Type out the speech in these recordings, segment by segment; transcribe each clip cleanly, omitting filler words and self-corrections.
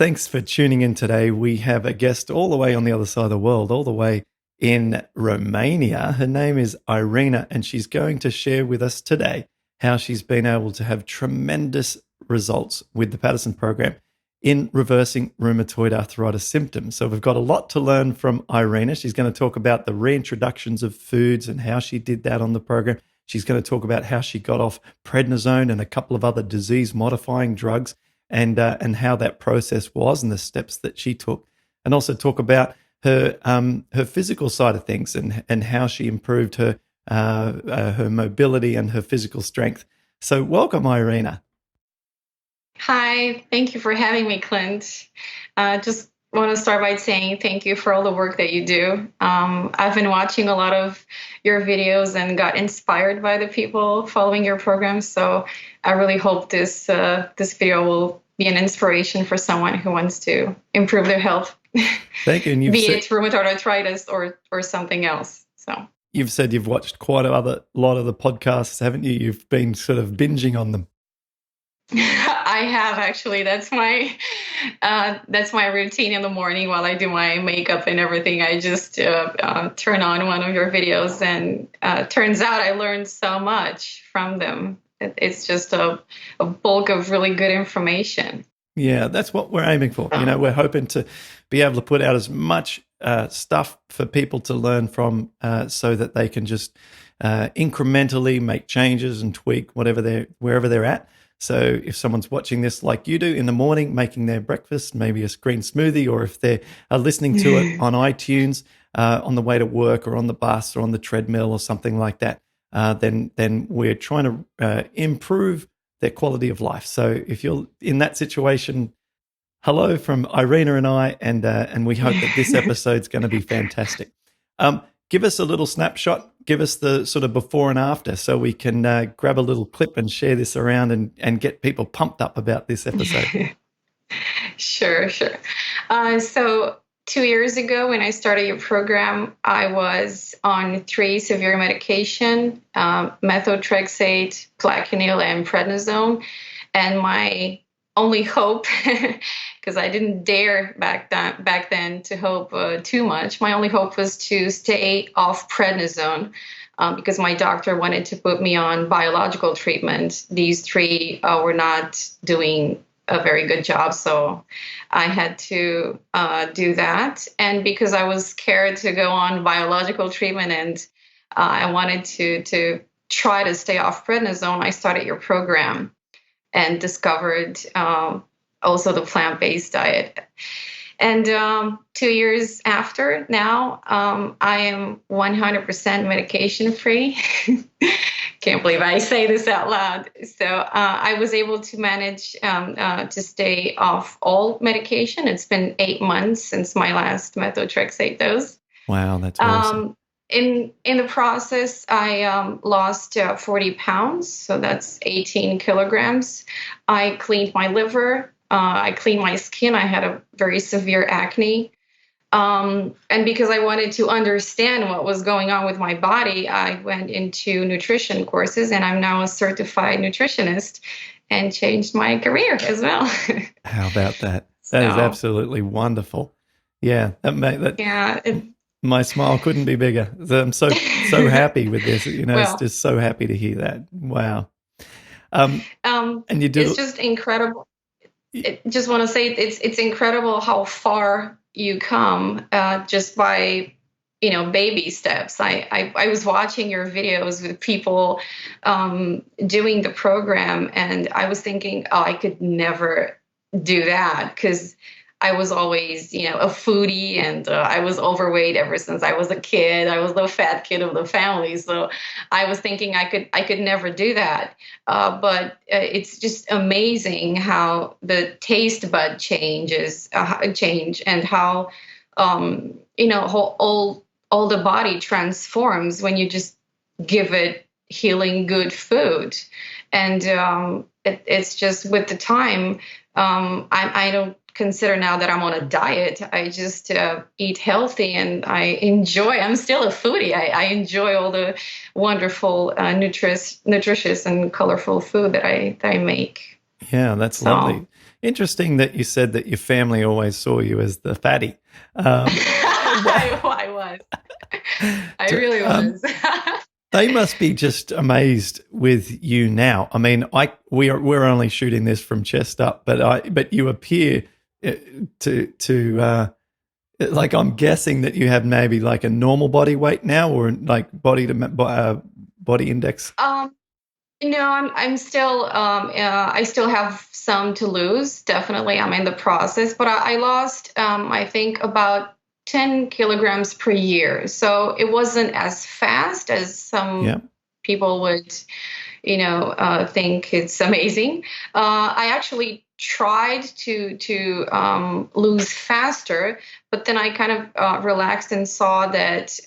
Thanks for tuning in today. We have a guest all the way on the other side of the world, all the way in Romania. Her name is Irina, and she's going to share with us today how she's been able to have tremendous results with the Paddison program in reversing rheumatoid arthritis symptoms. So we've got a lot to learn from Irina. She's going to talk about the reintroductions of foods and how she did that on the program. She's going to talk about how she got off prednisone and a couple of other disease-modifying drugs, and how that process was and the steps that she took, and also talk about her physical side of things and how she improved her mobility and her physical strength. So welcome, Irina. Hi, thank you for having me, Clint. Just want to start by saying thank you for all the work that you do. I've been watching a lot of your videos and got inspired by the people following your program. So I really hope this video will be an inspiration for someone who wants to improve their health. Thank you. And be it rheumatoid arthritis or something else. So you've said you've watched quite a lot of the podcasts, haven't you? You've been sort of binging on them. I have, actually. That's my routine in the morning while I do my makeup and everything. I just turn on one of your videos, and turns out I learned so much from them. It's just a bulk of really good information. Yeah, that's what we're aiming for. You know, we're hoping to be able to put out as much stuff for people to learn from, so that they can just incrementally make changes and tweak wherever they're at. So if someone's watching this like you do in the morning, making their breakfast, maybe a green smoothie, or if they are listening to it on iTunes on the way to work or on the bus or on the treadmill or something like that, then we're trying to improve their quality of life. So if you're in that situation, hello from Irina and I, and we hope that this episode's going to be fantastic. Give us a little snapshot. Give us the sort of before and after, so we can grab a little clip and share this around and get people pumped up about this episode. Sure. So 2 years ago, when I started your program, I was on 3 severe medication, methotrexate, Plaquenil, and prednisone. And my only hope, because I didn't dare back then to hope too much, my only hope was to stay off prednisone, because my doctor wanted to put me on biological treatment. These 3 were not doing a very good job, so I had to do that. And because I was scared to go on biological treatment, and I wanted to try to stay off prednisone, I started your program and discovered also the plant-based diet. And 2 years after now, I am 100% medication-free. Can't believe I say this out loud. So I was able to manage to stay off all medication. It's been 8 months since my last methotrexate dose. Wow, that's awesome. In the process, I lost 40 pounds, so that's 18 kilograms. I cleaned my liver. I cleaned my skin. I had a very severe acne. And because I wanted to understand what was going on with my body, I went into nutrition courses, and I'm now a certified nutritionist, and changed my career as well. How about that? That is absolutely wonderful. Yeah, my smile couldn't be bigger. I'm so happy with this. You know, it's just so happy to hear that. Wow. And you do. It's just incredible. Just want to say it's incredible how far you come just by baby steps. I was watching your videos with people doing the program, and I was thinking, oh, I could never do that, because I was always, a foodie, and I was overweight ever since I was a kid. I was the fat kid of the family, so I was thinking I could never do that. But it's just amazing how the taste bud change, and how how all the body transforms when you just give it healing good food. And it's just with the time, I don't consider now that I'm on a diet. I just eat healthy, and I'm still a foodie. I enjoy all the wonderful, nutritious and colorful food that I make. Yeah, that's lovely. Interesting that you said that your family always saw you as the fatty. I was. I to- really um, was. they must be just amazed with you now. I mean, we're only shooting this from chest up, but you appear to like, I'm guessing that you have maybe like a normal body weight now, or like body index. No, I'm still I still have some to lose. Definitely, I'm in the process, but I lost I think about 10 kilograms per year. So it wasn't as fast as Yeah. some people would, think it's amazing. I actually tried to lose faster, but then I kind of relaxed and saw that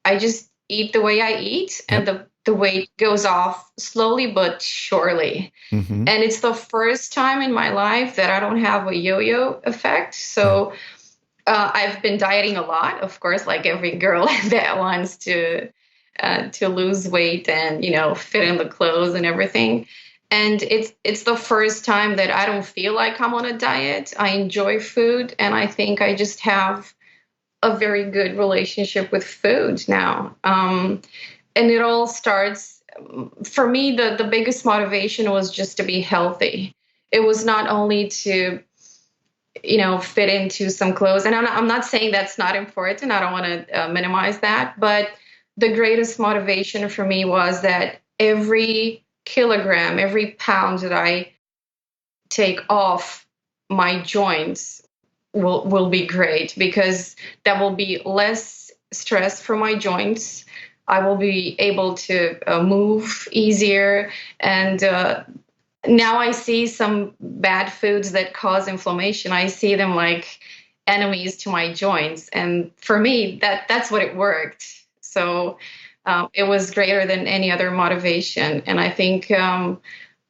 I just eat the way I eat, and Yep. the weight goes off slowly but surely. Mm-hmm. And it's the first time in my life that I don't have a yo-yo effect. Yeah. So I've been dieting a lot, of course, like every girl that wants to lose weight and fit in the clothes and everything. And it's the first time that I don't feel like I'm on a diet. I enjoy food, and I think I just have a very good relationship with food now. And it all starts for me. The biggest motivation was just to be healthy. It was not only to fit into some clothes. And I'm not saying that's not important. I don't want to minimize that. But the greatest motivation for me was that every kilogram, every pound that I take off my joints will be great, because that will be less stress for my joints. I will be able to move easier, and now I see some bad foods that cause inflammation. I see them like enemies to my joints, and for me, that's what it worked. So it was greater than any other motivation, and I think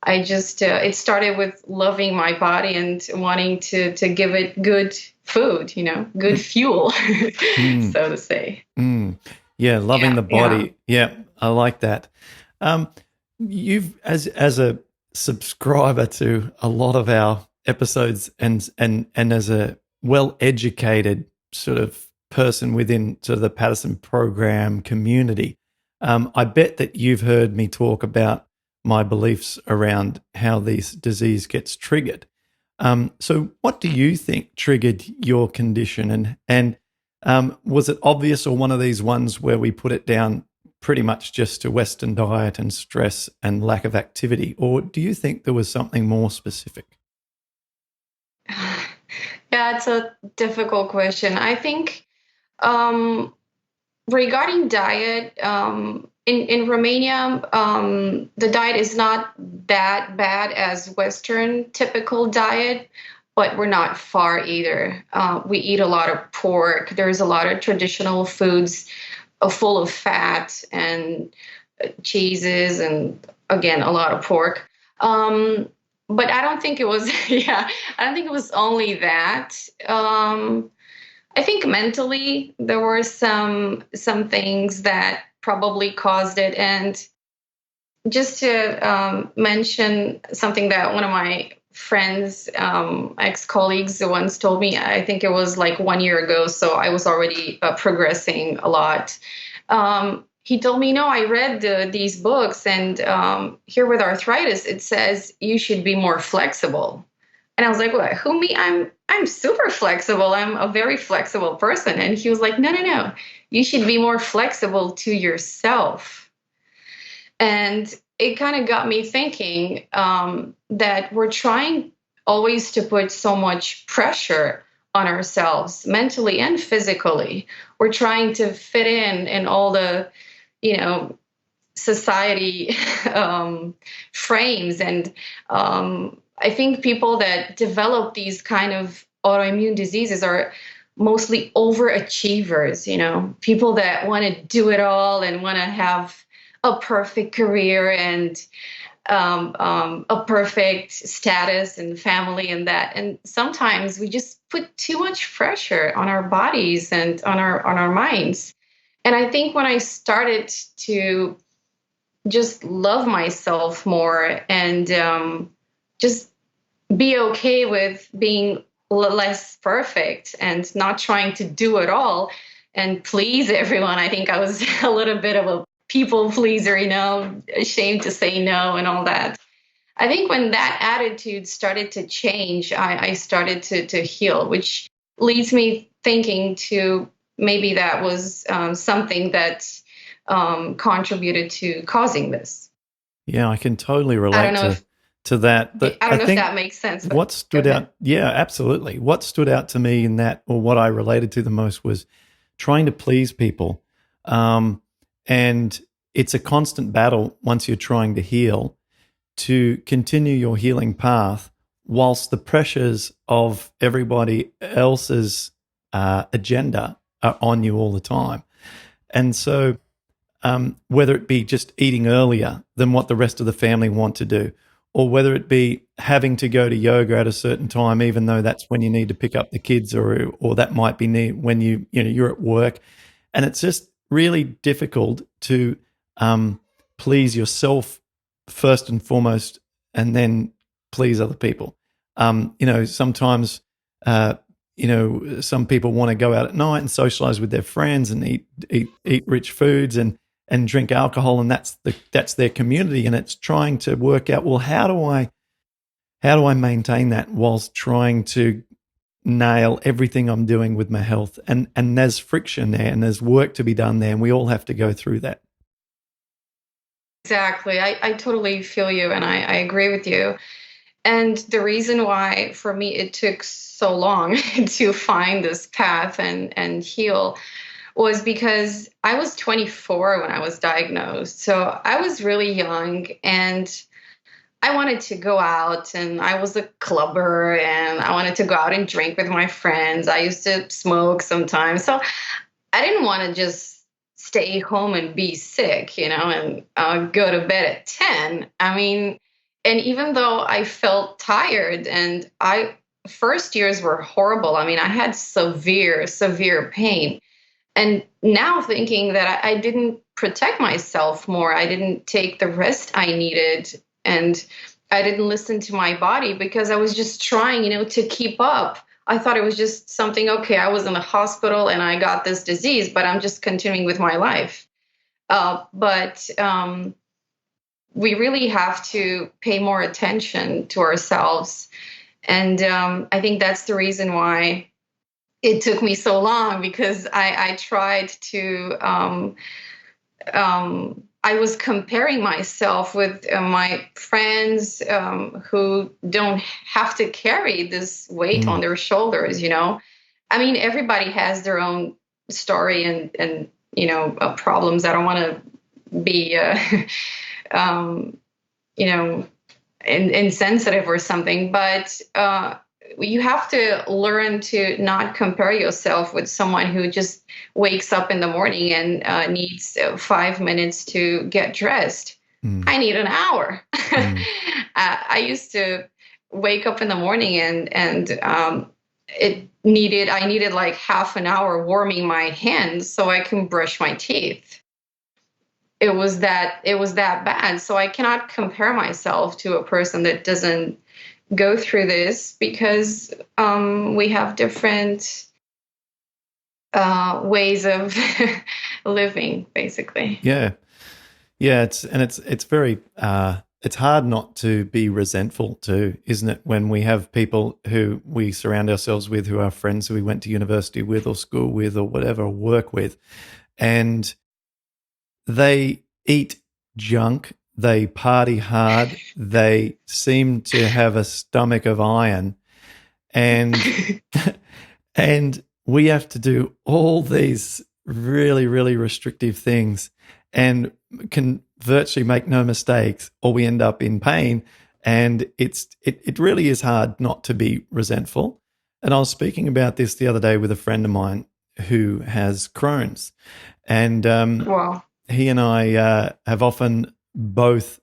I just it started with loving my body and wanting to give it good food, good fuel, Mm. so to say. Mm. Yeah, loving Yeah, the yeah. body. Yeah, I like that. Um, you've as a subscriber to a lot of our episodes, and as a well educated sort of person within sort of the Paddison program community, I bet that you've heard me talk about my beliefs around how this disease gets triggered. So, what do you think triggered your condition, and was it obvious, or one of these ones where we put it down pretty much just to Western diet and stress and lack of activity? Or do you think there was something more specific? Yeah, it's a difficult question. I think um, regarding diet, in Romania, the diet is not that bad as Western typical diet, but we're not far either. We eat a lot of pork. There's a lot of traditional foods full of fat and cheeses, and again, a lot of pork. But I don't think it was, yeah, I don't think it was only that. I think mentally there were some things that probably caused it. And just to mention something that one of my friends, ex-colleagues once told me, I think it was like 1 year ago, so I was already progressing a lot. He told me, no, I read these books, and here with arthritis, it says you should be more flexible. And I was like, what? Who, me? I'm super flexible. I'm a very flexible person. And he was like, no, no, no. You should be more flexible to yourself. And it kind of got me thinking that we're trying always to put so much pressure on ourselves, mentally and physically. We're trying to fit in all the, you know, society frames. And I think people that develop these kind of autoimmune diseases are mostly overachievers, people that want to do it all and want to have a perfect career and a perfect status and family and that. And sometimes we just put too much pressure on our bodies and on our minds. And I think when I started to just love myself more and just be okay with being less perfect and not trying to do it all and please everyone. I think I was a little bit of a people pleaser, ashamed to say no and all that. I think when that attitude started to change, I started to heal, which leads me thinking to maybe that was something that contributed to causing this. Yeah, I can totally I don't relate know if to that. But I I don't know if think that makes sense, but what go stood ahead. out, yeah, absolutely. What stood out to me in that, or what I related to the most, was trying to please people. Um, and it's a constant battle once you're trying to heal to continue your healing path whilst the pressures of everybody else's agenda are on you all the time. And so, whether it be just eating earlier than what the rest of the family want to do, or whether it be having to go to yoga at a certain time, even though that's when you need to pick up the kids, or that might be when you're at work, and it's just really difficult to please yourself first and foremost, and then please other people. Sometimes uh, some people want to go out at night and socialize with their friends and eat rich foods and drink alcohol, and that's their community, and it's trying to work out, well, how do I maintain that whilst trying to nail everything I'm doing with my health, and there's friction there, and there's work to be done there, and we all have to go through that. Exactly. I totally feel you and I agree with you. And the reason why for me it took so long to find this path and heal was because I was 24 when I was diagnosed. So I was really young and I wanted to go out and I was a clubber and I wanted to go out and drink with my friends. I used to smoke sometimes. So I didn't want to just stay home and be sick, and go to bed at 10. I mean, and even though I felt tired and first years were horrible. I mean, I had severe, severe pain. And now thinking that I didn't protect myself more, I didn't take the rest I needed, and I didn't listen to my body because I was just trying, to keep up. I thought it was just something, okay, I was in the hospital and I got this disease, but I'm just continuing with my life. But we really have to pay more attention to ourselves. And I think that's the reason why it took me so long because I tried to I was comparing myself with my friends who don't have to carry this weight Mm. on their shoulders. I mean, everybody has their own story and problems. I don't want to be um, you know insensitive or something, but you have to learn to not compare yourself with someone who just wakes up in the morning and needs 5 minutes to get dressed. Mm. I need an hour. Mm. I used to wake up in the morning and I needed like half an hour warming my hands so I can brush my teeth. It was that bad. So I cannot compare myself to a person that doesn't go through this because we have different ways of living, basically. Yeah. Yeah, it's very it's hard not to be resentful too, isn't it? When we have people who we surround ourselves with, who are friends who we went to university with or school with or whatever, or work with, and they eat junk, they party hard, they seem to have a stomach of iron, and and we have to do all these really, really restrictive things and can virtually make no mistakes, or we end up in pain. And it really is hard not to be resentful. And I was speaking about this the other day with a friend of mine who has Crohn's, and Well, he and I have often both.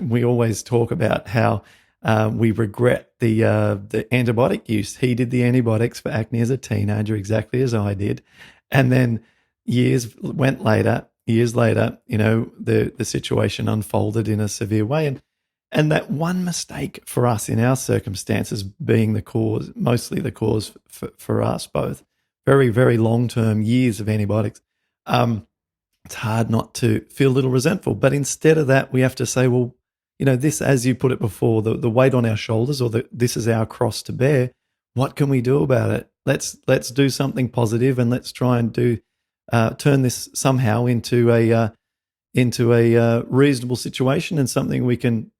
We always talk about how we regret the antibiotic use. He did the antibiotics for acne as a teenager, exactly as I did, and then years later, the situation unfolded in a severe way, And that one mistake for us in our circumstances being the cause, mostly the cause for us both, very, very long-term years of antibiotics, it's hard not to feel a little resentful. But instead of that, we have to say, well, this, as you put it before, the weight on our shoulders, or this is our cross to bear. What can we do about it? Let's do something positive, and let's try and turn this somehow into a reasonable situation and something we can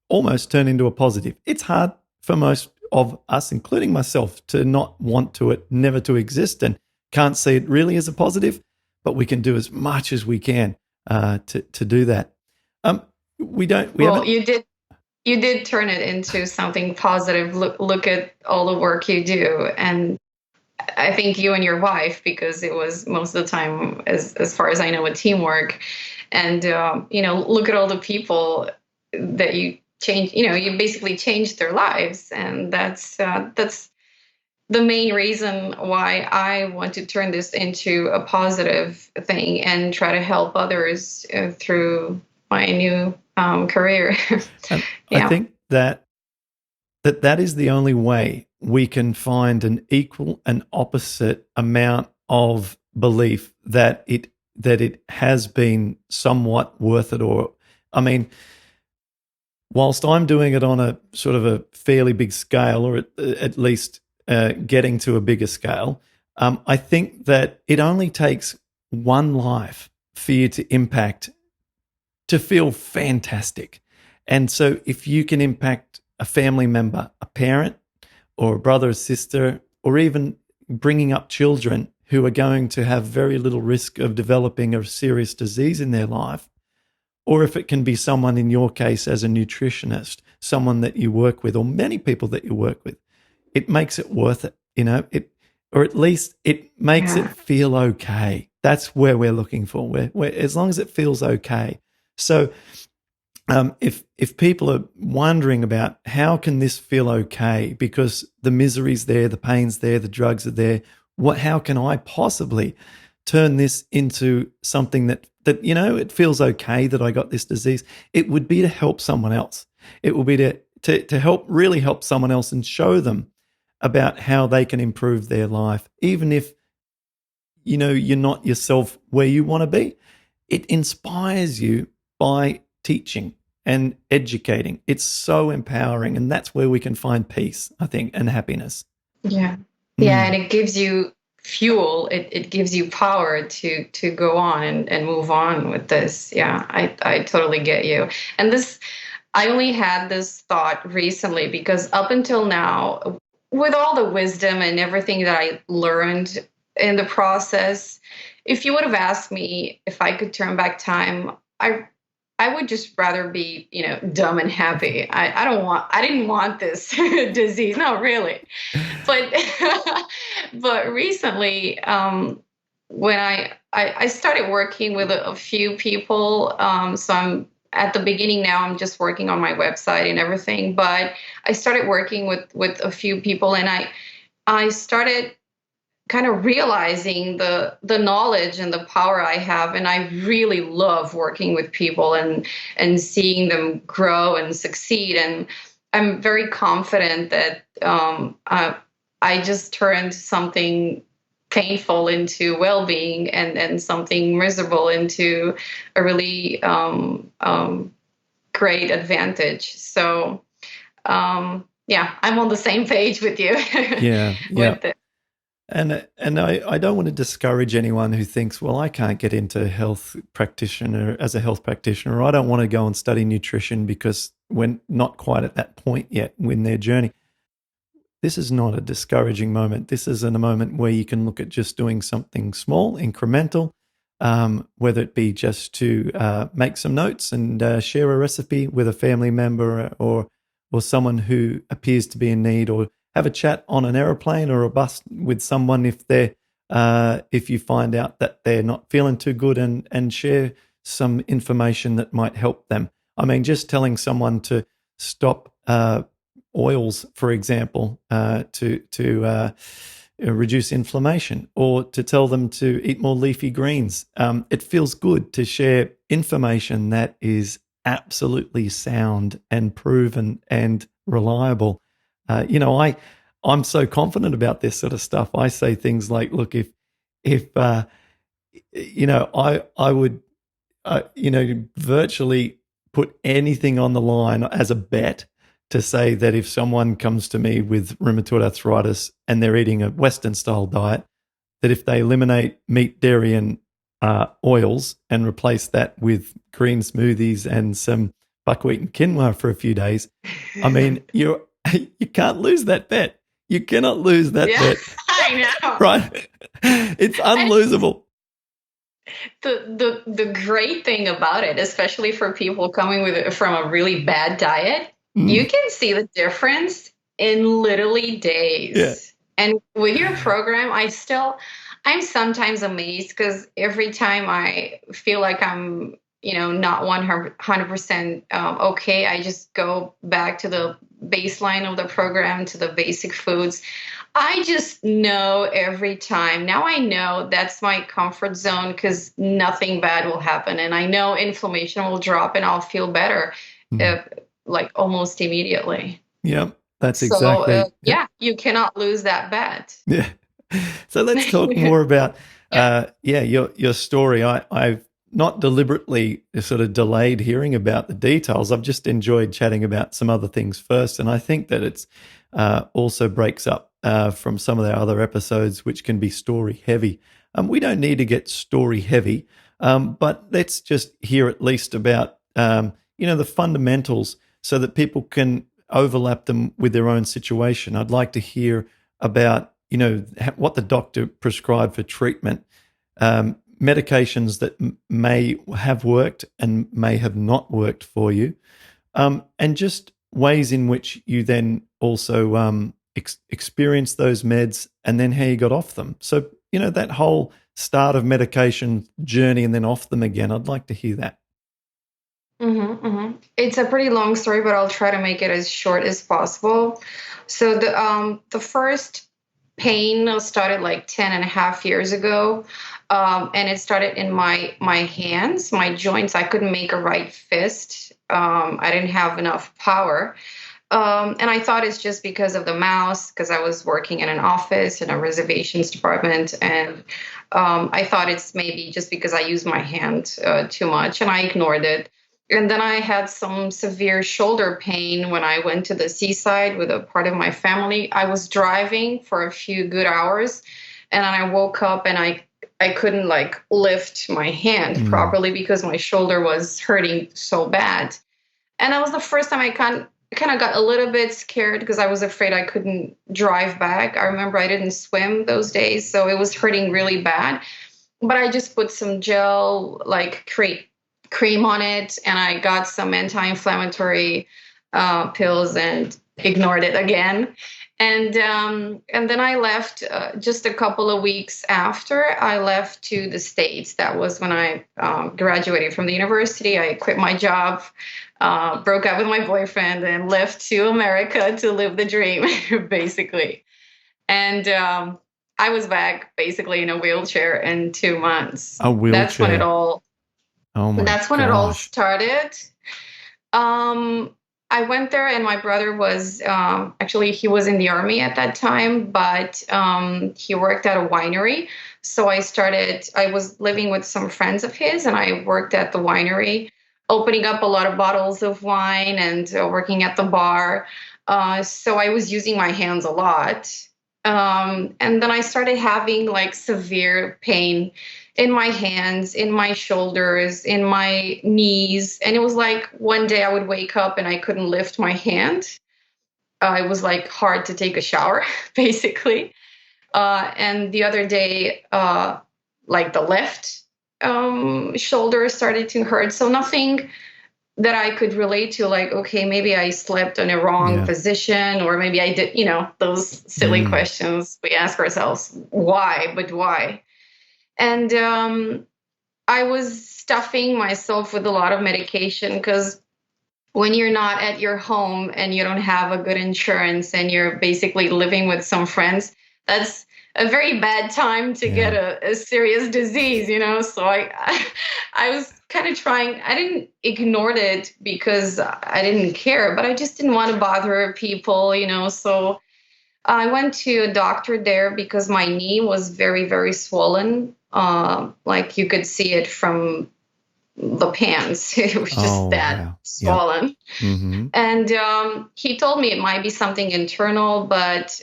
almost turn into a positive. It's hard for most of us, including myself, to not want it never to exist and can't see it really as a positive, but we can do as much as we can to do that. You did turn it into something positive. Look at all the work you do, and I think you and your wife, because it was most of the time, as far as I know, a teamwork. And look at all the people that you change. You basically changed their lives, and that's the main reason why I want to turn this into a positive thing and try to help others through my new career. Yeah. I think that is the only way we can find an equal and opposite amount of belief that it has been somewhat worth it. Or, I mean, whilst I'm doing it on a sort of a fairly big scale, or at least getting to a bigger scale, I think that it only takes one life for you to impact to feel fantastic. And so if you can impact a family member, a parent, or a brother or sister, or even bringing up children who are going to have very little risk of developing a serious disease in their life, or if it can be someone, in your case as a nutritionist, someone that you work with, or many people that you work with, it makes it worth it, or at least it makes it feel okay. That's where we're looking for, where as long as it feels okay. So if people are wondering about how can this feel okay, because the misery's there, the pain's there, the drugs are there, how can I possibly turn this into something that it feels okay that I got this disease? It would be to help someone else. It will be to really help someone else and show them about how they can improve their life, even if you're not yourself where you want to be. It inspires you by teaching and educating. It's so empowering, and that's where we can find peace, I think, and happiness. Yeah. Yeah, and it gives you fuel. It gives you power to go on and move on with this. Yeah, I totally get you. And I only had this thought recently, because up until now, with all the wisdom and everything that I learned in the process, if you would have asked me if I could turn back time, I would just rather be, dumb and happy. I didn't want this disease. No, really. But, but recently, when I started working with a few people, so I'm at the beginning now, I'm just working on my website and everything, but I started working with a few people, and I started kind of realizing the knowledge and the power I have. And I really love working with people and seeing them grow and succeed. And I'm very confident that I just turned something painful into well-being, and something miserable into a really great advantage. So I'm on the same page with you. Yeah. With it. And I don't want to discourage anyone who thinks, well, I can't get into as a health practitioner, or I don't want to go and study nutrition because we're not quite at that point yet in their journey. This is not a discouraging moment. This is a moment where you can look at just doing something small, incremental, whether it be just to make some notes and share a recipe with a family member or someone who appears to be in need, or have a chat on an aeroplane or a bus with someone if you find out that they're not feeling too good, and share some information that might help them. I mean, just telling someone to stop oils, for example, to reduce inflammation, or to tell them to eat more leafy greens. It feels good to share information that is absolutely sound and proven and reliable. You know, I'm so confident about this sort of stuff. I say things like, look, if you know, I would you know, virtually put anything on the line as a bet to say that if someone comes to me with rheumatoid arthritis and they're eating a Western style diet, that if they eliminate meat, dairy, and oils and replace that with green smoothies and some buckwheat and quinoa for a few days, I mean, you can't lose that bet. You cannot lose that Yeah, bet, I know. right? It's And unlosable. the great thing about it, especially for people coming from a really bad diet, you Mm, can see the difference in literally yeah. days. And with your program, I'm sometimes amazed because every time I feel like I'm, not 100% okay, I just go back to the baseline of the program, to the basic foods. I just know every time. Now I know that's my comfort zone because nothing bad will happen. And I know inflammation will drop and I'll feel better, Mm. uh, like almost immediately. Yep, that's So, exactly. Yep. yeah, you cannot lose that bet. Yeah. So let's talk more about Yeah. yeah, your story. I've not deliberately sort of delayed hearing about the details. I've just enjoyed chatting about some other things first, and I think that it's also breaks up from some of our other episodes, which can be story heavy. We don't need to get story heavy, but let's just hear at least about the fundamentals so that people can overlap them with their own situation. I'd like to hear about what the doctor prescribed for treatment, medications that may have worked and may have not worked for you, and just ways in which you then also experience those meds and then how you got off them. So, that whole start of medication journey and then off them again, I'd like to hear that. It's a pretty long story, but I'll try to make it as short as possible. So the first pain started like 10 and a half years ago. And it started in my hands, my joints. I couldn't make a right fist. I didn't have enough power. And I thought it's just because of the mouse, because I was working in an office in a reservations department. And I thought it's maybe just because I use my hand too much, and I ignored it. And then I had some severe shoulder pain when I went to the seaside with a part of my family. I was driving for a few good hours, and then I woke up and I couldn't like lift my hand Mm, properly because my shoulder was hurting so bad. And that was the first time I kind of got a little bit scared because I was afraid I couldn't drive back. I remember I didn't swim those days, so it was hurting really bad. But I just put some gel, like cream on it, and I got some anti-inflammatory pills and ignored it again. And then I left just a couple of weeks after I left to the States. That was when I graduated from the university. I quit my job, broke up with my boyfriend, and left to America to live the dream, basically. And I was back basically in a wheelchair in 2 months. a That's when it wheelchair. all Oh my that's when it all gosh. started. Um, I went there, and my brother was actually he was in the army at that time, but he worked at a winery. So I was living with some friends of his, and I worked at the winery, opening up a lot of bottles of wine and working at the bar. So I was using my hands a lot. And then I started having like severe pain in my hands, in my shoulders, in my knees. And it was like one day I would wake up and I couldn't lift my hand. It was like hard to take a shower, basically. And the other day, like the left shoulder started to hurt. So nothing that I could relate to, like, okay, maybe I slept in a wrong Yeah. position, or maybe I did, those silly Mm, questions we ask ourselves, why, but why? And I was stuffing myself with a lot of medication because when you're not at your home and you don't have a good insurance and you're basically living with some friends, that's a very bad time to get Yeah. a serious disease, So I was kind of trying. I didn't ignore it because I didn't care, but I just didn't want to bother people, So I went to a doctor there because my knee was very, very swollen. Like you could see it from the pants. It was just Oh, that wow. Yep. swollen. Mm-hmm. And he told me it might be something internal, but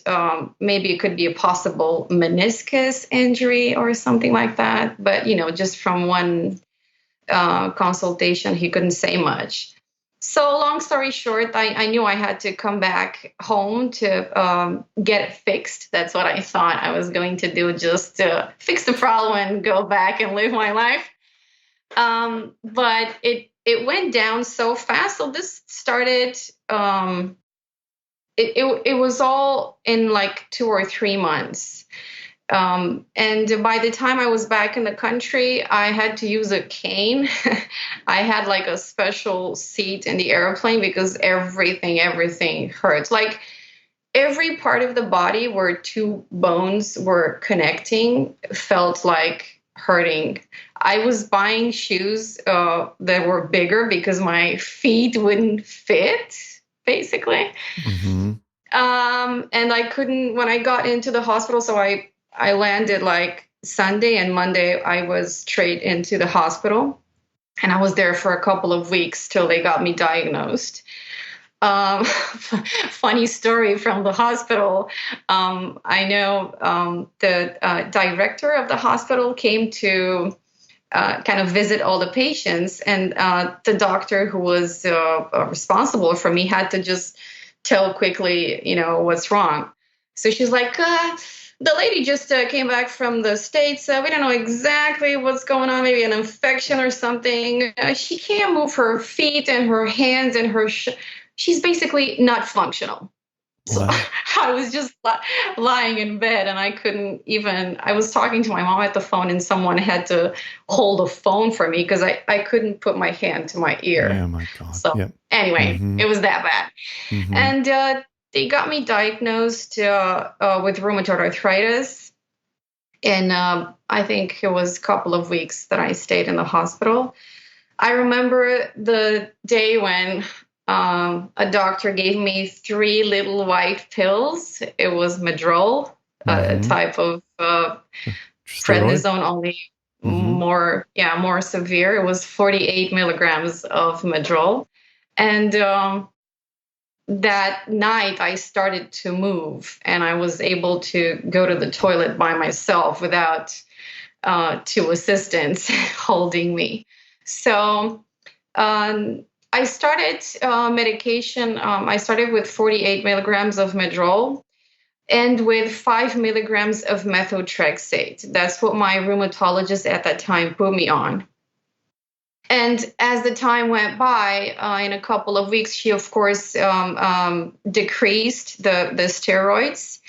maybe it could be a possible meniscus injury or something like that. But, just from one consultation, he couldn't say much. So, long story short, I knew I had to come back home to get it fixed. That's what I thought I was going to do, just to fix the problem and go back and live my life. But it went down so fast. So this started. It was all in like 2 or 3 months. And by the time I was back in the country, I had to use a cane. I had like a special seat in the airplane because everything hurts. Like every part of the body where two bones were connecting felt like hurting. I was buying shoes that were bigger because my feet wouldn't fit, basically. Mm-hmm. And I couldn't, when I got into the hospital, so I landed like Sunday, and Monday I was straight into the hospital. And I was there for a couple of weeks till they got me diagnosed. Funny story from the hospital. I know the director of the hospital came to kind of visit all the patients, and the doctor who was responsible for me had to just tell quickly, what's wrong. So she's like, the lady just came back from the States. We don't know exactly what's going on, maybe an infection or something. She can't move her feet and her hands and she's basically not functional. So Wow. I was just lying in bed, and I couldn't even, I was talking to my mom at the phone, and someone had to hold a phone for me because I couldn't put my hand to my ear. Yeah, my God. So Yep. anyway, Mm-hmm. it was that bad. Mm-hmm. And they got me diagnosed with rheumatoid arthritis. And I think it was a couple of weeks that I stayed in the hospital. I remember the day when a doctor gave me 3 little white pills. It was Madrol, a Mm-hmm. type of Steroid. prednisone, only Mm-hmm. more severe. It was 48 milligrams of Madrol. And that night I started to move, and I was able to go to the toilet by myself without two assistants holding me. So I started medication. I started with 48 milligrams of Medrol and with 5 milligrams of methotrexate. That's what my rheumatologist at that time put me on. And as the time went by, in a couple of weeks, she of course decreased the steroids,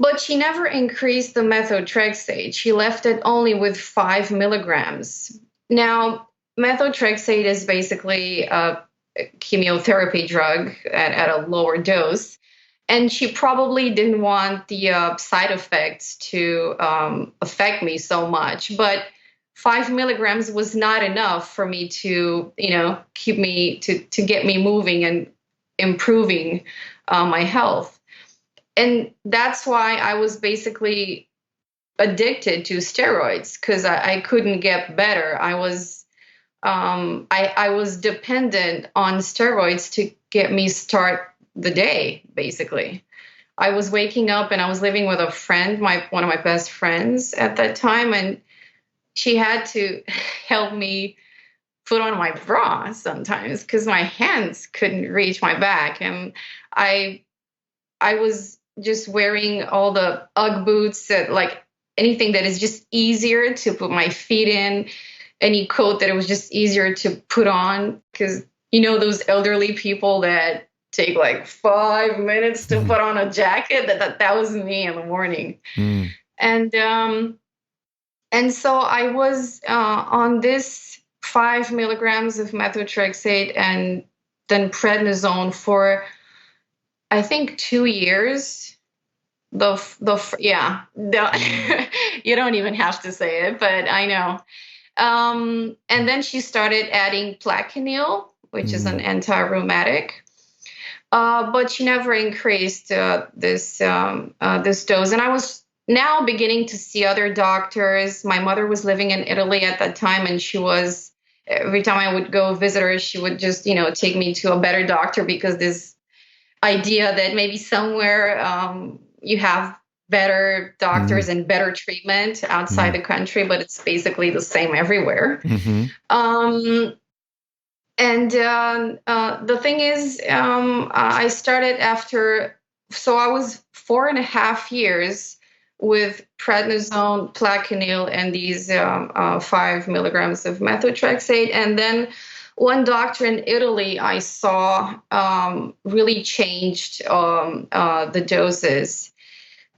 but she never increased the methotrexate. She left it only with 5 milligrams. Now, methotrexate is basically a chemotherapy drug at a lower dose. And she probably didn't want the side effects to affect me so much. But 5 milligrams was not enough for me to, keep me, to get me moving and improving my health. And that's why I was basically addicted to steroids because I couldn't get better. I was dependent on steroids to get me start the day, basically. I was waking up and I was living with a friend, one of my best friends at that time, and she had to help me put on my bra sometimes because my hands couldn't reach my back. And I I was just wearing all the Ugg boots that like anything that is just easier to put my feet in, any coat that it was just easier to put on. Because those elderly people that take like 5 minutes to put on a jacket. That was me in the morning. Mm. And so I was on this 5 milligrams of methotrexate and then prednisone for I think 2 years. Yeah. You don't even have to say it, but I know. And then she started adding Plaquenil, which is an Mm. anti-rheumatic. But she never increased this dose. And I was now beginning to see other doctors. My mother was living in Italy at that time, and she was every time I would go visit her, she would just take me to a better doctor because this idea that maybe somewhere you have better doctors Mm. and better treatment outside Mm. the country, but it's basically the same everywhere. Mm-hmm. Um, and the thing is, I started after, so I was 4.5 years with prednisone, Plaquenil, and these 5 milligrams of methotrexate. And then one doctor in Italy I saw really changed the doses.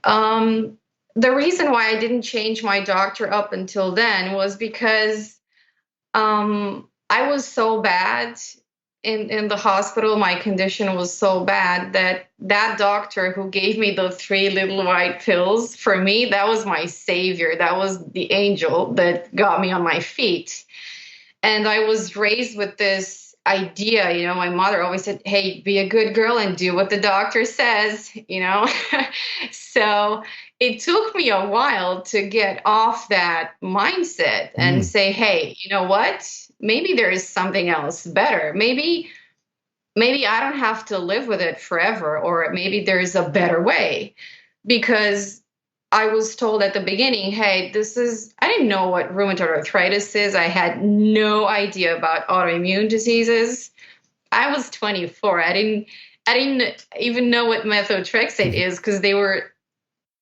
Um, the reason why I didn't change my doctor up until then was because I was so bad in the hospital. My condition was so bad that that doctor who gave me the 3 little white pills, for me, that was my savior. That was the angel that got me on my feet. And I was raised with this idea, my mother always said, hey, be a good girl and do what the doctor says. So it took me a while to get off that mindset and Mm. say, hey, you know what? Maybe there is something else better. Maybe I don't have to live with it forever, or maybe there is a better way. Because I was told at the beginning, hey, I didn't know what rheumatoid arthritis is. I had no idea about autoimmune diseases. I was 24. I didn't even know what methotrexate is because they were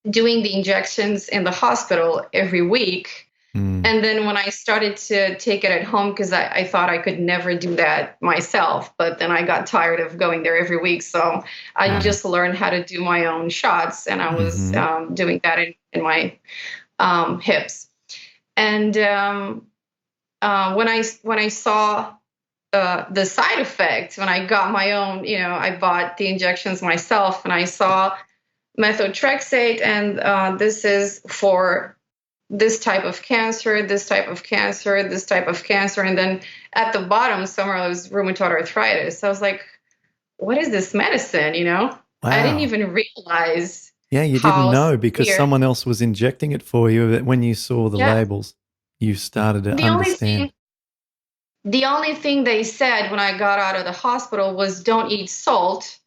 doing the injections in the hospital every week. Mm. And then when I started to take it at home, because I thought I could never do that myself, but then I got tired of going there every week. So I Yeah. just learned how to do my own shots. And I was Mm-hmm. doing that in my hips. And when I saw the side effects, when I got my own, I bought the injections myself, and I saw methotrexate, and this is for this type of cancer, this type of cancer, this type of cancer. And then at the bottom, somewhere was rheumatoid arthritis. I was like, what is this medicine? I didn't Wow. even realize Yeah, you didn't how know because severe. someone else was injecting it for you. But when you saw the Yeah. labels, you started to The only understand. thing, the only thing they said when I got out of the hospital was don't eat salt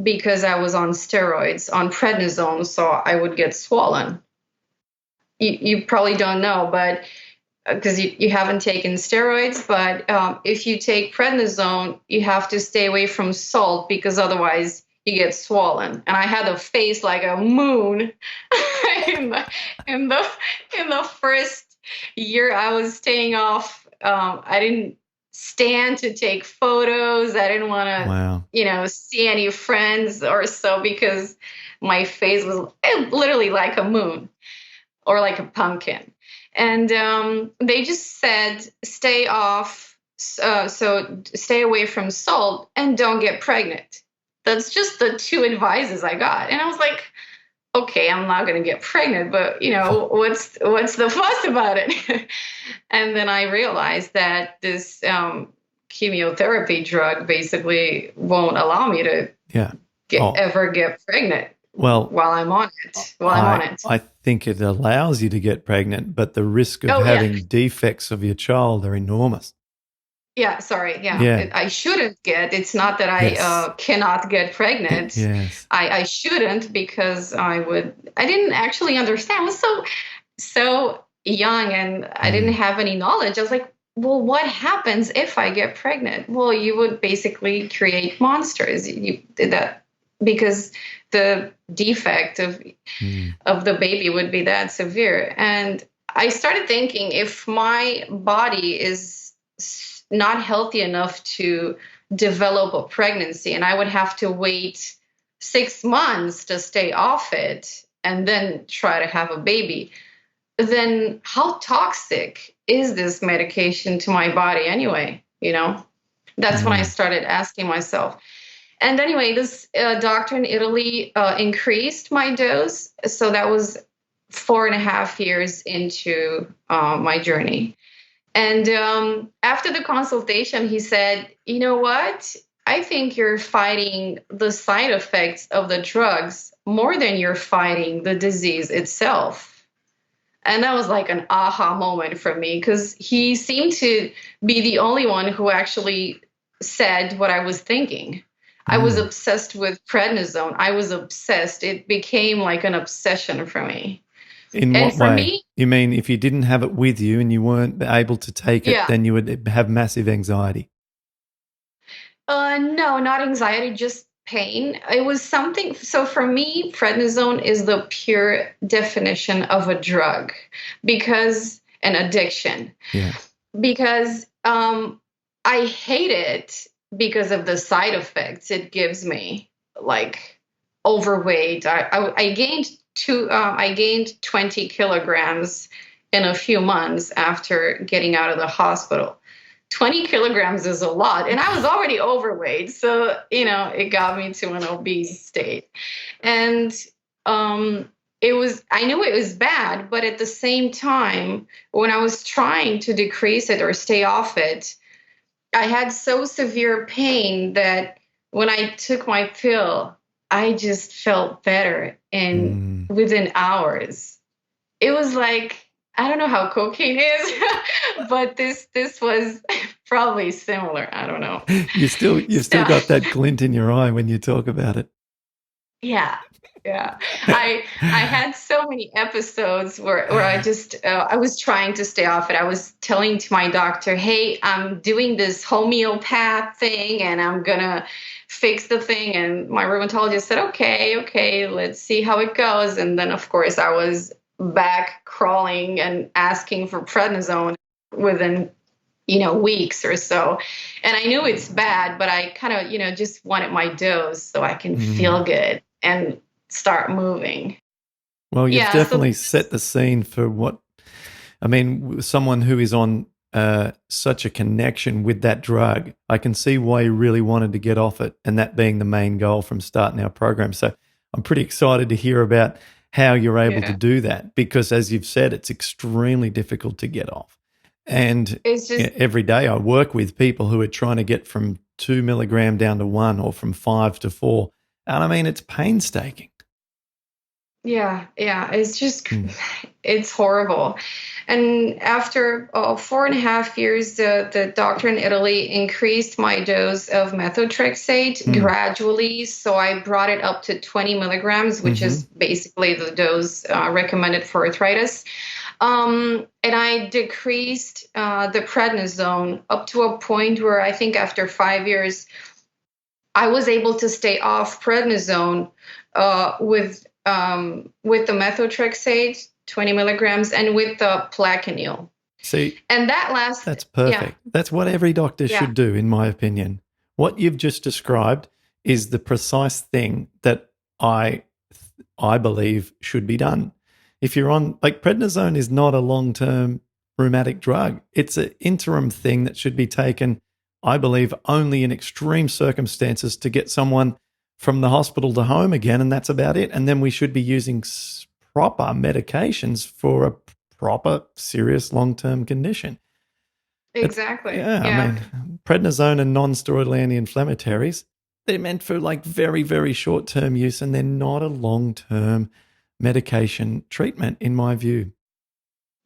because I was on steroids, on prednisone, so I would get swollen. You probably don't know, but because you haven't taken steroids, but if you take prednisone, you have to stay away from salt because otherwise you get swollen. And I had a face like a moon in the in the in the first year I was staying off. I didn't stand to take photos. I didn't want to, Wow. see any friends or so because my face was literally like a moon or like a pumpkin. And they just said, stay off, so stay away from salt and don't get pregnant. That's just the two advices I got. And I was like, okay, I'm not going to get pregnant, but what's the fuss about it? And then I realized that this chemotherapy drug basically won't allow me to Yeah. get, Oh, ever get pregnant well, while I'm on it. While I'm on I it. I think it allows you to get pregnant, but the risk of Oh yeah. having defects of your child are enormous. Yeah, sorry. Yeah, Yeah. I shouldn't get. It's not that I Yes. cannot get pregnant. Yes. I shouldn't because I would. I didn't actually understand. I was so young and I didn't Mm. have any knowledge. I was like, well, what happens if I get pregnant? Well, you would basically create monsters. You did that because the defect Mm. of the baby would be that severe. And I started thinking if my body is not healthy enough to develop a pregnancy and I would have to wait 6 months to stay off it and then try to have a baby, then how toxic is this medication to my body anyway? That's when I Mm. started asking myself. And anyway, this doctor in Italy increased my dose. So that was 4.5 years into my journey. And after the consultation, he said, you know what? I think you're fighting the side effects of the drugs more than you're fighting the disease itself. And that was like an aha moment for me because he seemed to be the only one who actually said what I was thinking. I was Mm. obsessed with prednisone. I was obsessed. It became like an obsession for me. In And what for way? me, You mean if you didn't have it with you and you weren't able to take it, yeah. then you would have massive anxiety? No, not anxiety, just pain. It was something. So for me, prednisone is the pure definition of a drug because an addiction. Yeah. Because I hate it because of the side effects it gives me, like overweight. I gained I gained 20 kilograms in a few months after getting out of the hospital. 20 kilograms is a lot. And I was already overweight. So, it got me to an obese state. And I knew it was bad, but at the same time, when I was trying to decrease it or stay off it, I had so severe pain that when I took my pill, I just felt better in Mm. within hours. It was like, I don't know how cocaine is, but this was probably similar. I don't know. You've still So got that glint in your eye when you talk about it. yeah, yeah. I had so many episodes where I was trying to stay off it. I was telling to my doctor, "Hey, I'm doing this homeopath thing, and I'm gonna fix the thing." And my rheumatologist said, "Okay, okay, let's see how it goes." And then, of course, I was back crawling and asking for prednisone within weeks or so. And I knew it's bad, but I kind of just wanted my dose so I can Mm. feel good and start moving. Well, you've Yeah, so definitely set the scene for what I mean. Someone who is on such a connection with that drug, I can see why you really wanted to get off it, and that being the main goal from starting our program. So I'm pretty excited to hear about how you're able to yeah, do that because, as you've said, it's extremely difficult to get off. And it's just every day I work with people who are trying to get from 2 milligram down to 1 or from 5 to 4. And I mean, it's painstaking. yeah, yeah, it's just Mm. it's horrible. And after 4.5 years, the doctor in Italy increased my dose of methotrexate Mm. gradually. So I brought it up to 20 milligrams, which Hmm. is basically the dose recommended for arthritis. And I decreased the prednisone up to a point where I think after 5 years, I was able to stay off prednisone with the methotrexate, 20 milligrams, and with the plaquenil. See, And that last, that's yeah, perfect. That's what every doctor yeah, should do, in my opinion. What you've just described is the precise thing that I I believe should be done. If you're on, like, prednisone is not a long-term rheumatic drug. It's an interim thing that should be taken, I believe, only in extreme circumstances to get someone from the hospital to home again, and that's about it. And then we should be using proper medications for a proper, serious long-term condition. It's, exactly. yeah, I Yeah. mean, prednisone and non-steroidal anti-inflammatories, they're meant for like very, very short-term use, and they're not a long-term medication treatment, in my view.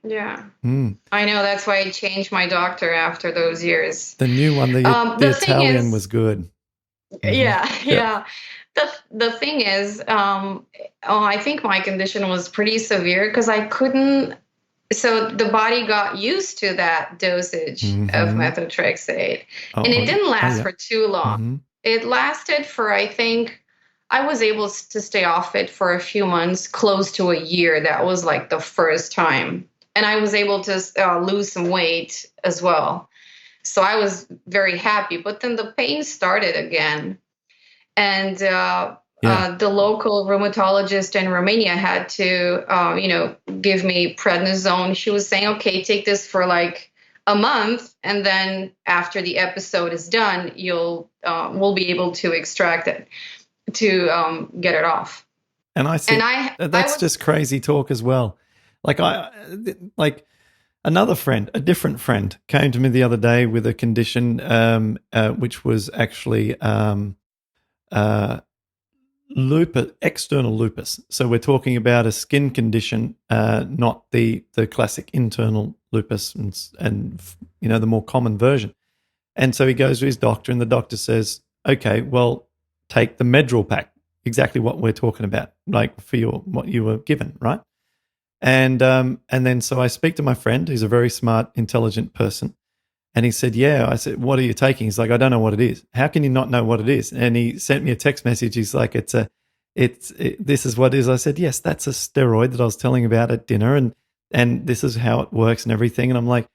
Yeah. Mm. I know that's why I changed my doctor after those years. The new one, the The thing Italian, is, was good. Hmm. yeah, Yep. yeah. The thing is, I think my condition was pretty severe because I couldn't. So the body got used to that dosage of Hmm. methotrexate, Oh, and oh, it didn't oh, last yeah. for too long. Hmm. It lasted for, I think, I was able to stay off it for a few months, close to a year. That was like the first time, and I was able to lose some weight as well. So I was very happy. But then the pain started again, and Yeah. the local rheumatologist in Romania had to, give me prednisone. She was saying, "Okay, take this for like a month, and then after the episode is done, we'll be able to extract it to get it off. And I see that's just crazy talk as well. Like another friend, a different friend, came to me the other day with a condition which was actually lupus, external lupus. So we're talking about a skin condition, not the classic internal lupus, and the more common version. And so he goes to his doctor, and the doctor says, "Okay, well, take the Medrol pack." Exactly what we're talking about, like for what you were given, right? And then so I speak to my friend, who's a very smart, intelligent person, and he said, "Yeah." I said, "What are you taking?" He's like, "I don't know what it is." "How can you not know what it is?" And he sent me a text message. He's like, "This is what it is." I said, "Yes, that's a steroid that I was telling you about at dinner, and this is how it works and everything." And I'm like,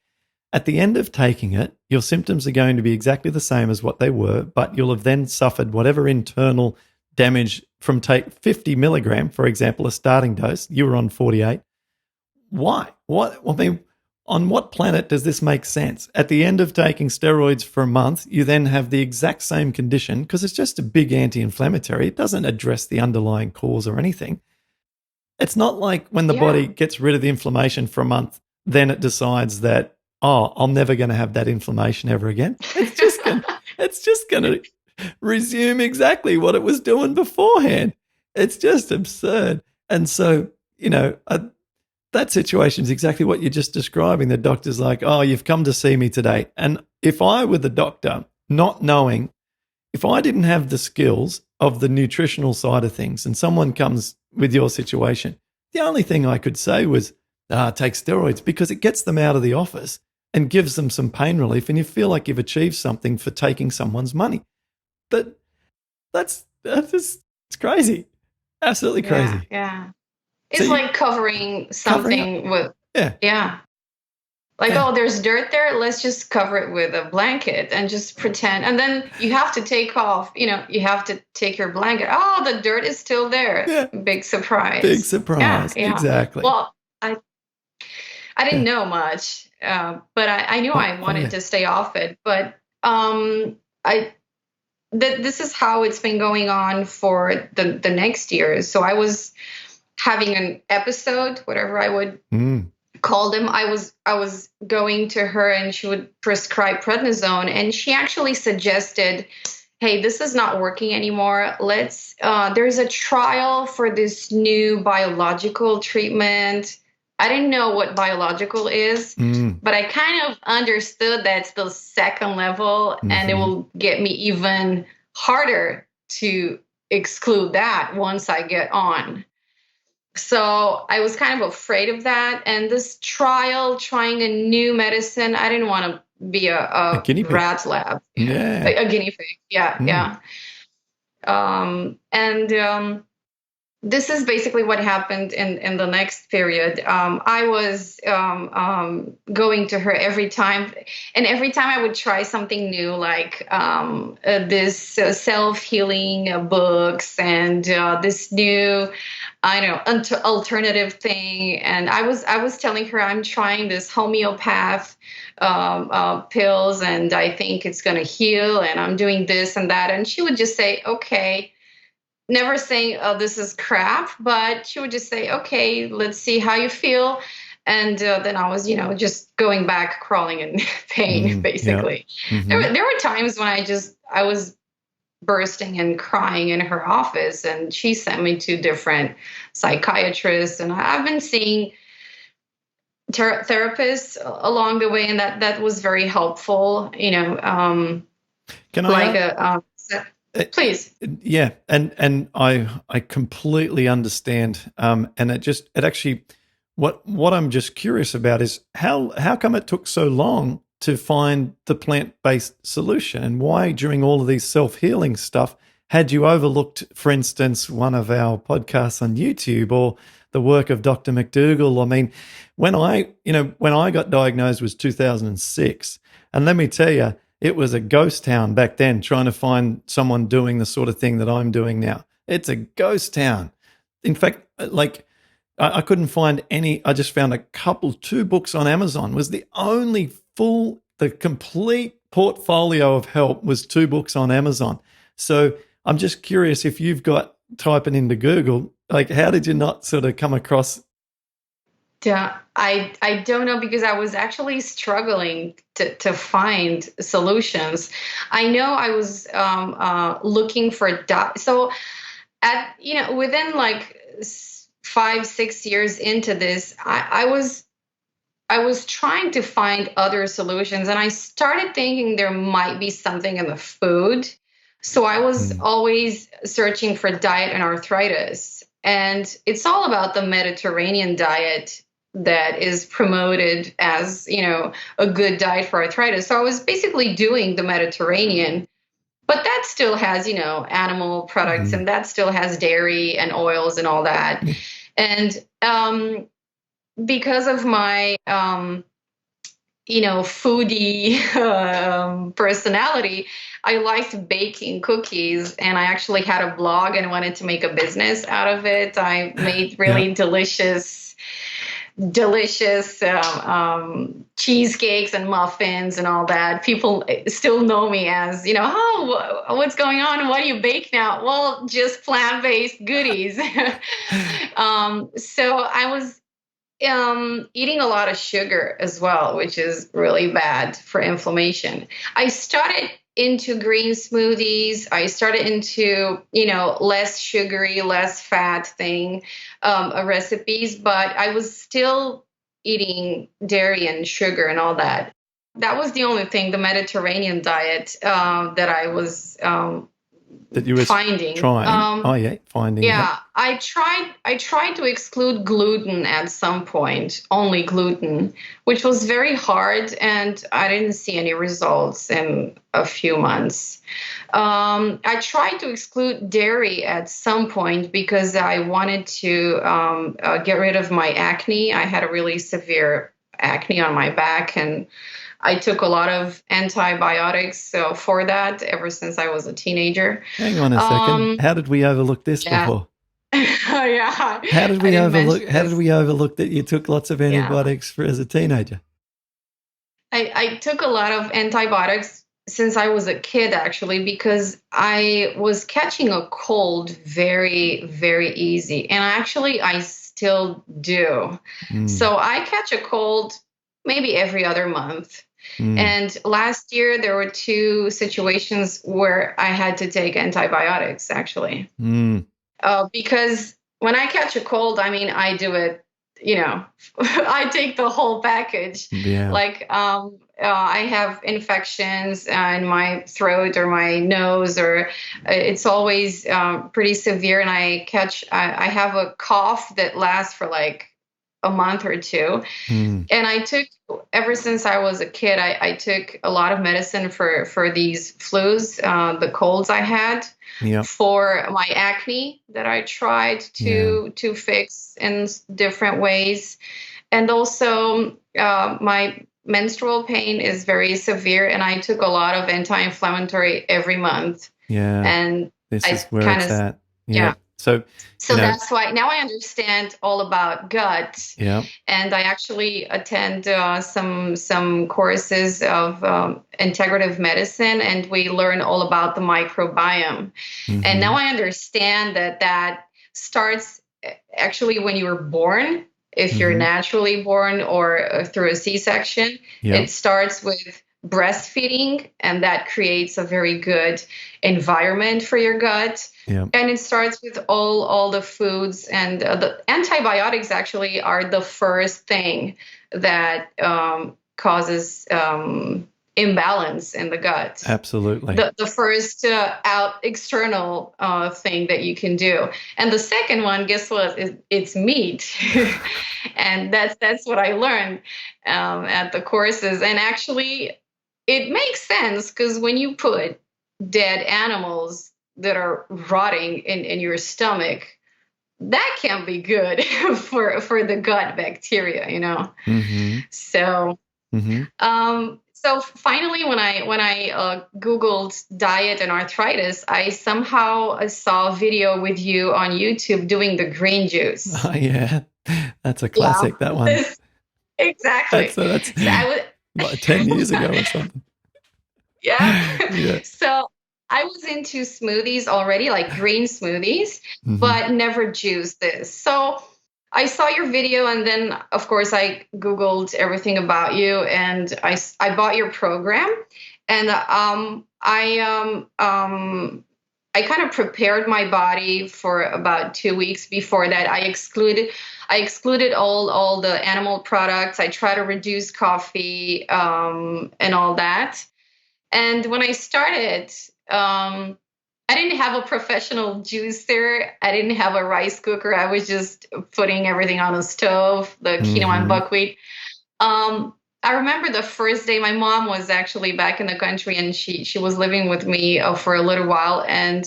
at the end of taking it, your symptoms are going to be exactly the same as what they were, but you'll have then suffered whatever internal damage from take 50 milligram, for example, a starting dose. You were on 48. Why? What? I mean, on what planet does this make sense? At the end of taking steroids for a month, you then have the exact same condition because it's just a big anti-inflammatory. It doesn't address the underlying cause or anything. It's not like when the body gets rid of the inflammation for a month, then it decides that, oh, I'm never going to have that inflammation ever again. It's just going to resume exactly what it was doing beforehand. It's just absurd. And so, that situation is exactly what you're just describing. The doctor's like, "Oh, you've come to see me today." And if I were the doctor, not knowing, if I didn't have the skills of the nutritional side of things, and someone comes with your situation, the only thing I could say was, take steroids, because it gets them out of the office and gives them some pain relief, and you feel like you've achieved something for taking someone's money. But that's just, it's crazy. Absolutely crazy. Yeah. It's like covering something with, like, oh, there's dirt there. Let's just cover it with a blanket and just pretend. And then you have to take off, you have to take your blanket. Oh, the dirt is still there. Yeah. Big surprise. Big surprise. Yeah. Exactly. Well, I didn't know much, but I knew I wanted to stay off it. But this is how it's been going on for the next year. So I was having an episode, whatever I would call them. I was going to her, and she would prescribe prednisone, and she actually suggested, "Hey, this is not working anymore. There's a trial for this new biological treatment." I didn't know what biological is, but I kind of understood that's the second level, and it will get me even harder to exclude that once I get on. So I was kind of afraid of that. And this trying a new medicine, I didn't want to be a guinea pig. rat lab. Yeah. A guinea pig. Yeah. This is basically what happened in the next period. I was going to her every time, and every time I would try something new, like this self-healing books and this new, alternative thing. And I was telling her I'm trying this homeopath pills, and I think it's going to heal, and I'm doing this and that. And she would just say, "Okay." Never saying, "Oh, this is crap," but she would just say, "Okay, let's see how you feel." And then I was, just going back, crawling in pain, basically. Yeah. There were times when I was bursting and crying in her office, and she sent me to different psychiatrists, and I've been seeing therapists along the way, and that was very helpful. Can I? Please. Yeah, and I completely understand. And it actually, what I'm just curious about is how come it took so long to find the plant-based solution, and why during all of these self-healing stuff had you overlooked, for instance, one of our podcasts on YouTube or the work of Dr. McDougall? I mean, when I got diagnosed was 2006, and let me tell you, it was a ghost town back then, trying to find someone doing the sort of thing that I'm doing now. It's a ghost town. In fact, I couldn't find any. I just found two books on Amazon was the only the complete portfolio of help was 2 books on Amazon. So I'm just curious if you've got typing into Google, like how did you not sort of come across? Yeah, I don't know because I was actually struggling to find solutions. I know I was looking for so at within like 5 6 years into this, I was trying to find other solutions, and I started thinking there might be something in the food. So I was always searching for diet and arthritis, and it's all about the Mediterranean diet that is promoted as, a good diet for arthritis. So I was basically doing the Mediterranean, but that still has, animal products, and that still has dairy and oils and all that. And because of my foodie personality, I liked baking cookies, and I actually had a blog and wanted to make a business out of it. I made really delicious cheesecakes and muffins and all that. People still know me as, oh, what's going on? What do you bake now? Well, just plant-based goodies. So I was eating a lot of sugar as well, which is really bad for inflammation. I started into green smoothies. I started into, less sugary, less fat recipes, but I was still eating dairy and sugar and all that. That was the only thing, the Mediterranean diet, that I was that you were finding. Finding. Yeah, I tried to exclude gluten at some point, only gluten, which was very hard, and I didn't see any results in a few months. I tried to exclude dairy at some point because I wanted to get rid of my acne. I had a really severe acne on my back, and I took a lot of antibiotics for that ever since I was a teenager. Hang on a second. How did we overlook this before? Yeah. How did we overlook that you took lots of antibiotics as a teenager? I took a lot of antibiotics since I was a kid, actually, because I was catching a cold very, very easy. And actually, I still do. So I catch a cold maybe every other month. And last year, there were 2 situations where I had to take antibiotics, actually. Because when I catch a cold, I do it, I take the whole package. Yeah. Like I have infections in my throat or my nose, or it's always pretty severe. And I have a cough that lasts for like a month or 2. And ever since I was a kid, I took a lot of medicine for these flus, the colds I had, for my acne that I tried to fix in different ways. And also my menstrual pain is very severe, and I took a lot of anti-inflammatory every month. Yeah. And this is where it's at. Yeah. So that's why now I understand all about gut. Yeah. And I actually attend some courses of integrative medicine, and we learn all about the microbiome. And now I understand that starts actually when you were born. If you're naturally born or through a C-section, it starts with breastfeeding, and that creates a very good environment for your gut. And it starts with all the foods, and the antibiotics actually are the first thing that causes imbalance in the gut. Absolutely. The first external thing that you can do. And the second one, guess what? It's meat. And that's what I learned at the courses. And actually, it makes sense, because when you put dead animals that are rotting in your stomach, that can be good for the gut bacteria, So, so finally, when I Googled diet and arthritis, I somehow saw a video with you on YouTube doing the green juice. Oh yeah, that's a classic. That one. Exactly. Like 10 years ago or something. Yeah. Yeah. So I was into smoothies already, like green smoothies, Hmm. but never juiced this. So I saw your video, and then of course I Googled everything about you, and I bought your program. And I kind of prepared my body for about 2 weeks before that. I excluded all the animal products. I try to reduce coffee, and all that. And when I started, I didn't have a professional juicer. I didn't have a rice cooker. I was just putting everything on the stove, the quinoa and Hmm. buckwheat. I remember the first day. My mom was actually back in the country, and she was living with me for a little while. And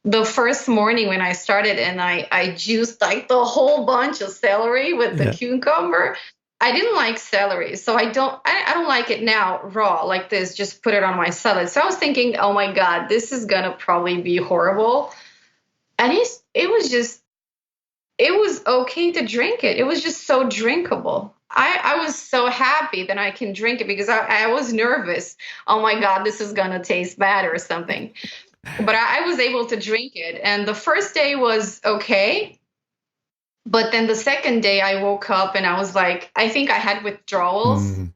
the first morning when I started, and I juiced like the whole bunch of celery with the Yeah. cucumber. I didn't like celery, so I don't like it now raw like this. Just put it on my salad. So I was thinking, oh my god, this is gonna probably be horrible. And it was okay to drink it. It was just so drinkable. I was so happy that I can drink it because I was nervous. Oh my god, this is gonna taste bad or something. But I was able to drink it. And the first day was okay. But then the second day, I woke up and I was like, I think I had withdrawals. Mm.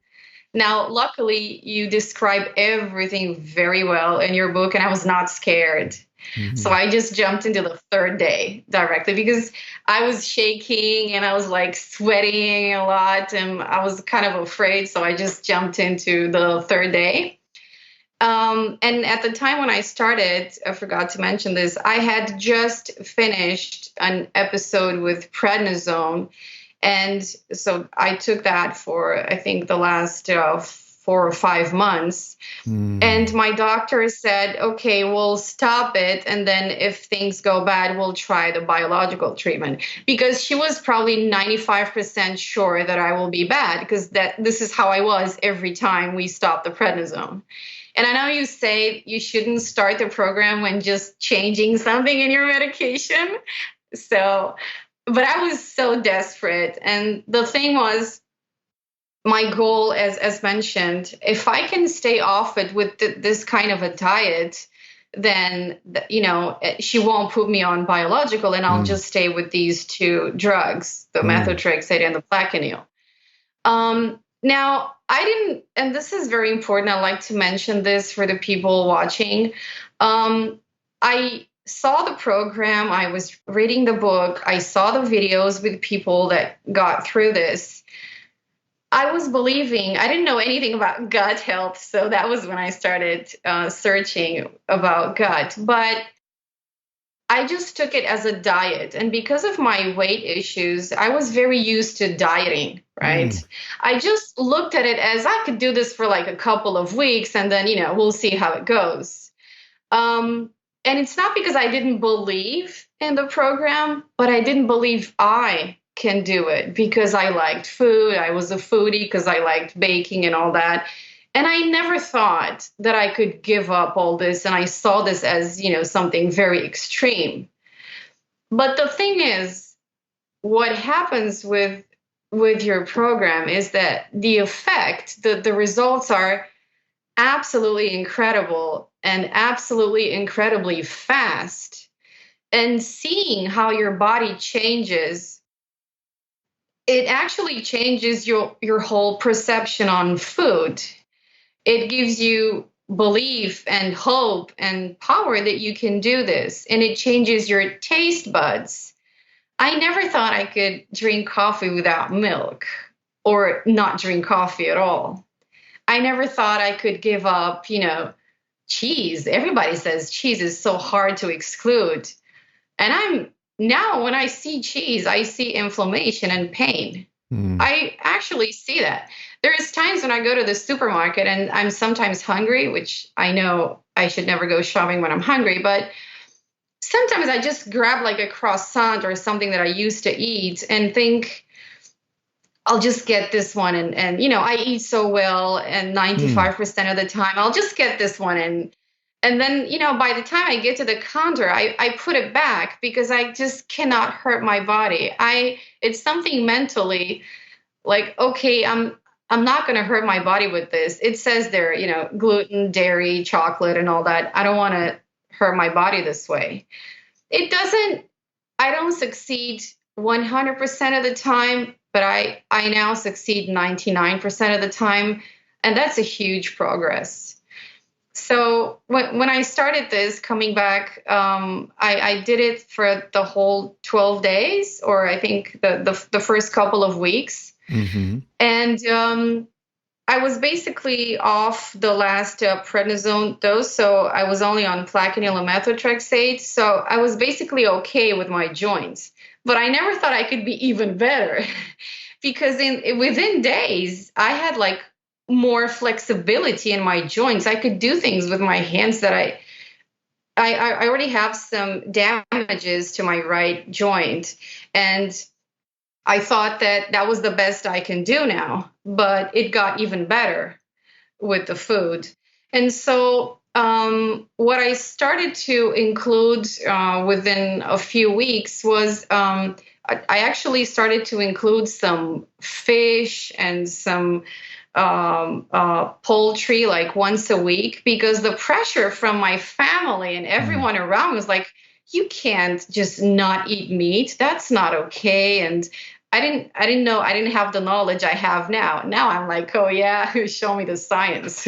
Now, luckily, you describe everything very well in your book, and I was not scared. So Hmm. I just jumped into the third day directly because I was shaking and I was like sweating a lot and I was kind of afraid. So I just jumped into the third day. And at the time when I started, I forgot to mention this, I had just finished an episode with prednisone. And so I took that for, I think, the last 4 or 5 months. And Mm. my doctor said, okay, we'll stop it. And then if things go bad, we'll try the biological treatment. Because she was probably 95% sure that I will be bad because that this is how I was every time we stopped the prednisone. And I know you say you shouldn't start the program when just changing something in your medication. So, but I was so desperate. And the thing was, my goal, as mentioned, if I can stay off it with this kind of a diet, then she won't put me on biological, and I'll Mm. just stay with these two drugs, the Mm. methotrexate and the plaquenil. Now, I didn't, and this is very important. I like to mention this for the people watching. I saw the program, I was reading the book, I saw the videos with people that got through this. I was believing, I didn't know anything about gut health. So that was when I started searching about gut. But I just took it as a diet. And because of my weight issues, I was very used to dieting, right? Mm. I just looked at it as I could do this for like a couple of weeks and then, we'll see how it goes. And it's not because I didn't believe in the program, but I didn't believe I can do it because I liked food. I was a foodie because I liked baking and all that. And I never thought that I could give up all this. And I saw this as, something very extreme. But the thing is, what happens with your program is that the effect, the results are absolutely incredible and absolutely incredibly fast. And seeing how your body changes, it actually changes your whole perception on food. It gives you belief and hope and power that you can do this, and it changes your taste buds. I never thought I could drink coffee without milk or not drink coffee at all. I never thought I could give up, cheese. Everybody says cheese is so hard to exclude. And I'm now, when I see cheese, I see inflammation and pain. Mm. I actually see that. There's times when I go to the supermarket and I'm sometimes hungry, which I know I should never go shopping when I'm hungry, but sometimes I just grab like a croissant or something that I used to eat and think, I'll just get this one. And I eat so well, and Mm. 95% of the time, I'll just get this one. And then, by the time I get to the counter, I put it back because I just cannot hurt my body. It's something mentally like, okay, I'm not going to hurt my body with this. It says there, gluten, dairy, chocolate, and all that. I don't want to hurt my body this way. It doesn't, I don't succeed 100% of the time, but I now succeed 99% of the time. And that's a huge progress. So when I started this coming back, I did it for the whole 12 days, or I think the first couple of weeks. Mm-hmm. And I was basically off the last prednisone dose, so I was only on plaquenil and methotrexate. So I was basically okay with my joints, but I never thought I could be even better because within days I had like more flexibility in my joints. I could do things with my hands that I already have some damages to my right joint, and I thought that was the best I can do now, but it got even better with the food. And so, what I started to include within a few weeks was I actually started to include some fish and some poultry like once a week, because the pressure from my family and everyone around was like, you can't just not eat meat. That's not okay. And I didn't know, I didn't have the knowledge I have now. Now I'm like, oh yeah, show me the science.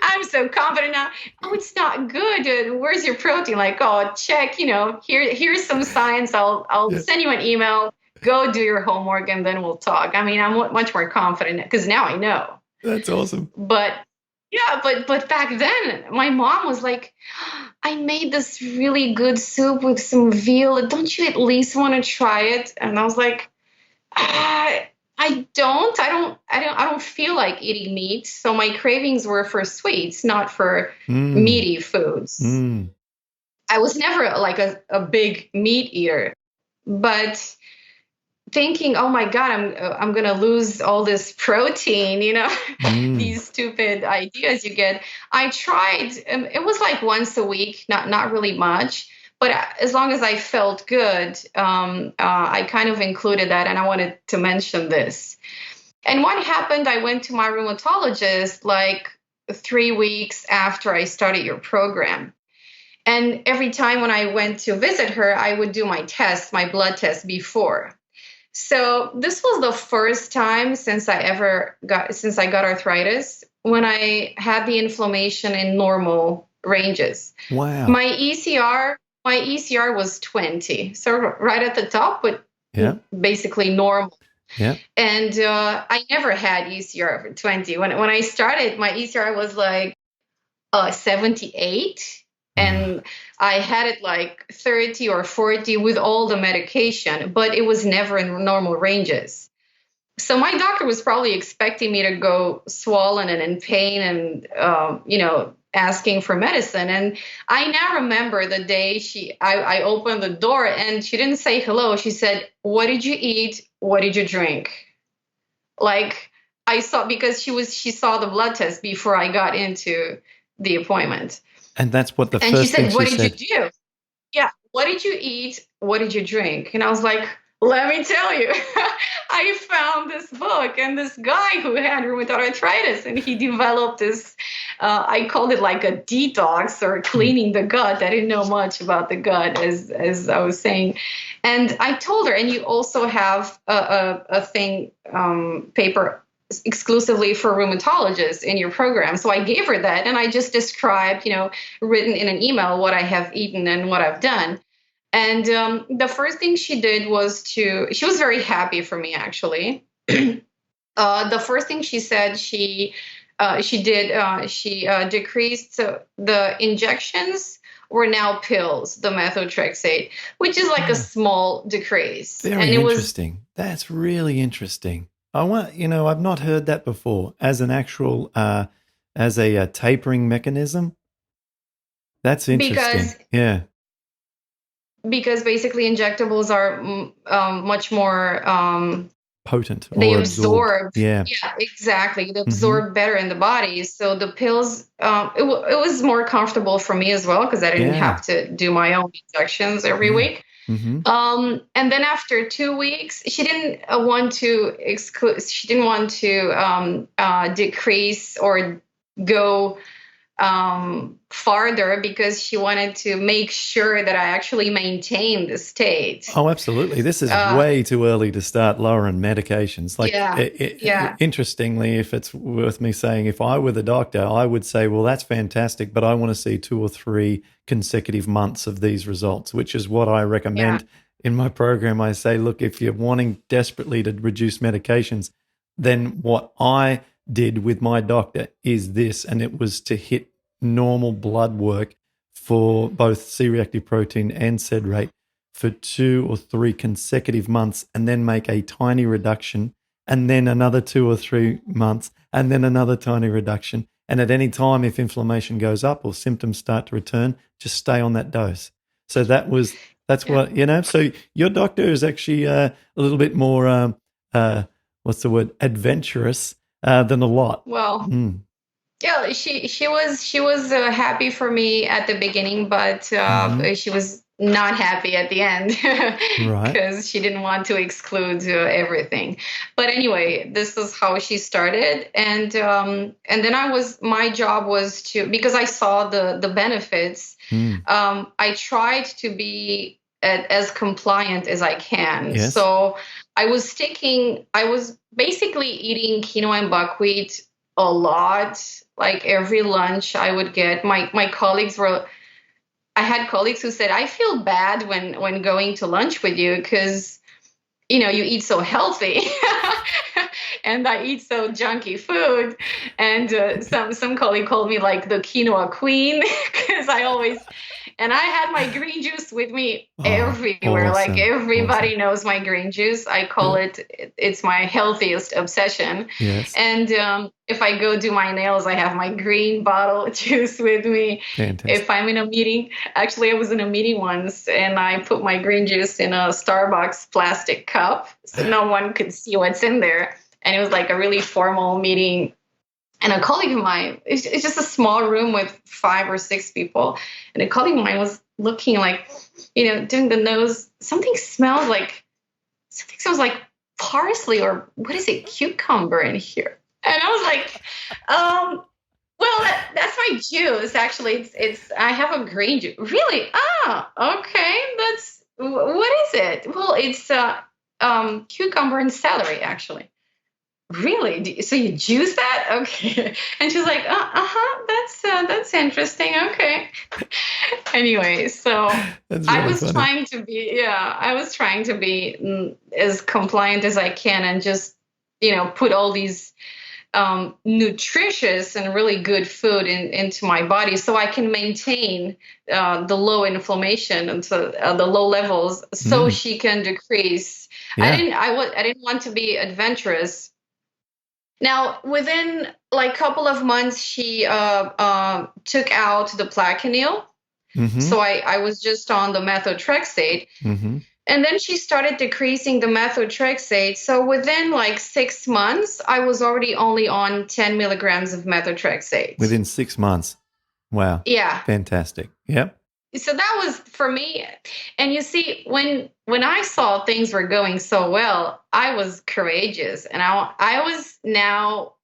I'm so confident now. Oh, it's not good. Where's your protein? Like, oh, check, here's some science. I'll Yeah. send you an email. Go do your homework and then we'll talk. I mean, I'm much more confident because now I know. That's awesome. But yeah, but back then, my mom was like, I made this really good soup with some veal. Don't you at least want to try it? And I was like, I don't feel like eating meat. So my cravings were for sweets, not for Mm. meaty foods. Mm. I was never like a big meat eater, but thinking, oh my God, I'm gonna lose all this protein, Mm. these stupid ideas you get. I tried. It was like once a week, not really much, but as long as I felt good, I kind of included that, and I wanted to mention this. And what happened? I went to my rheumatologist like 3 weeks after I started your program. And every time when I went to visit her, I would do my blood test before. So this was the first time since I got arthritis when I had the inflammation in normal ranges. Wow. My ECR was 20, so right at the top, but Yeah. basically normal. Yeah. And I never had ECR for 20. When I started, my ECR was like 78, Ah. and I had it like 30 or 40 with all the medication, but it was never in normal ranges. So my doctor was probably expecting me to go swollen and in pain and asking for medicine. And I now remember the day I opened the door and she didn't say hello. She said, "What did you eat? What did you drink?" Like, I saw, because she saw the blood test before I got into the appointment. And that's what the And she first thing said, she "What did you said. do?" Yeah. "What did you eat? What did you drink?" And I was like, let me tell you, I found this book and this guy who had rheumatoid arthritis, and he developed this, I called it like a detox or Mm. cleaning the gut. I didn't know much about the gut, as I was saying. And I told her, and you also have a thing, paper exclusively for rheumatologists in your program. So I gave her that, and I just described, written in an email, what I have eaten and what I've done. And the first thing she did was she was very happy for me, actually. The first thing she said she decreased, so the injections were now pills, the methotrexate, which is like a Ah, small decrease. And very it was interesting. That's really interesting. I've not heard that before as an actual, as a, tapering mechanism. That's interesting. because Yeah. basically injectables are much more, Potent they or absorbed. absorb. Yeah. Yeah, exactly, they Mm-hmm. absorb better in the body. So the pills, it was more comfortable for me as well, because I didn't Yeah. have to do my own injections every Yeah. week. Mm-hmm. And then after 2 weeks, she didn't want to exclude, she didn't want to decrease or go farther, because she wanted to make sure that I actually maintain the state. Oh, absolutely. This is Uh, way too early to start lowering medications. Like, yeah, yeah, interestingly, if it's worth me saying, if I were the doctor, I would say, well, that's fantastic, but I want to see 2 or 3 consecutive months of these results, which is what I yeah, recommend in my program. I say, look, if you're wanting desperately to reduce medications, then what I did with my doctor is this, and it was to hit normal blood work for both C-reactive protein and SED rate for 2 or 3 consecutive months, and then make a tiny reduction, and then another 2 or 3 months, and then another tiny reduction. And at any time, if inflammation goes up or symptoms start to return, just stay on that dose. So that's yeah. what, so your doctor is actually a little bit more, what's the word, adventurous than a lot. Well, Mm. yeah, she was happy for me at the beginning, but Hmm. she was not happy at the end Right. because she didn't want to exclude everything. But anyway, this is how she started, and then my job was to, because I saw the benefits. Mm. I tried to be as compliant as I can. Yes. So I was basically eating quinoa and buckwheat a lot. Like every lunch I would get, my colleagues were, I had colleagues who said, I feel bad when going to lunch with you, because you eat so healthy and I eat so junky food. And some colleague called me like the quinoa queen because I always, and I had my green juice with me Oh, everywhere. Like awesome. Awesome. everybody knows my green juice. I call Yeah. it's my healthiest obsession. Yes. And if I go do my nails, I have my green bottle juice with me. If Fantastic. I'm in a meeting, actually, I was in a meeting once and I put my green juice in a Starbucks plastic cup so no one could see what's in there. And it was like a really formal meeting. And a colleague of mine, it's just a small room with 5 or 6 people. And a colleague of mine was looking like, doing the nose. Something smells like parsley, or what is it, cucumber in here. And I was like, well, that's my juice. Actually, I have a green juice. Really? Ah, okay. What is it? Well, it's cucumber and celery, actually. Really? So you juice that? Okay. And she's like, uh-huh, that's interesting. Okay. Anyway, so That's really funny. I was trying to be as compliant as I can, and just, put all these nutritious and really good food into my body, so I can maintain the low inflammation and so, the low levels, so Mm. she can decrease. Yeah. I didn't want to be adventurous. Now, within like couple of months, she took out the Plaquenil. Mm-hmm. So I was just on the methotrexate. Mm-hmm. And then she started decreasing the methotrexate. So within like 6 months, I was already only on 10 milligrams of methotrexate. Within 6 months. Wow. Yeah. Fantastic. Yep. So that was for me. And you see, when I saw things were going so well, I was courageous. And I was now,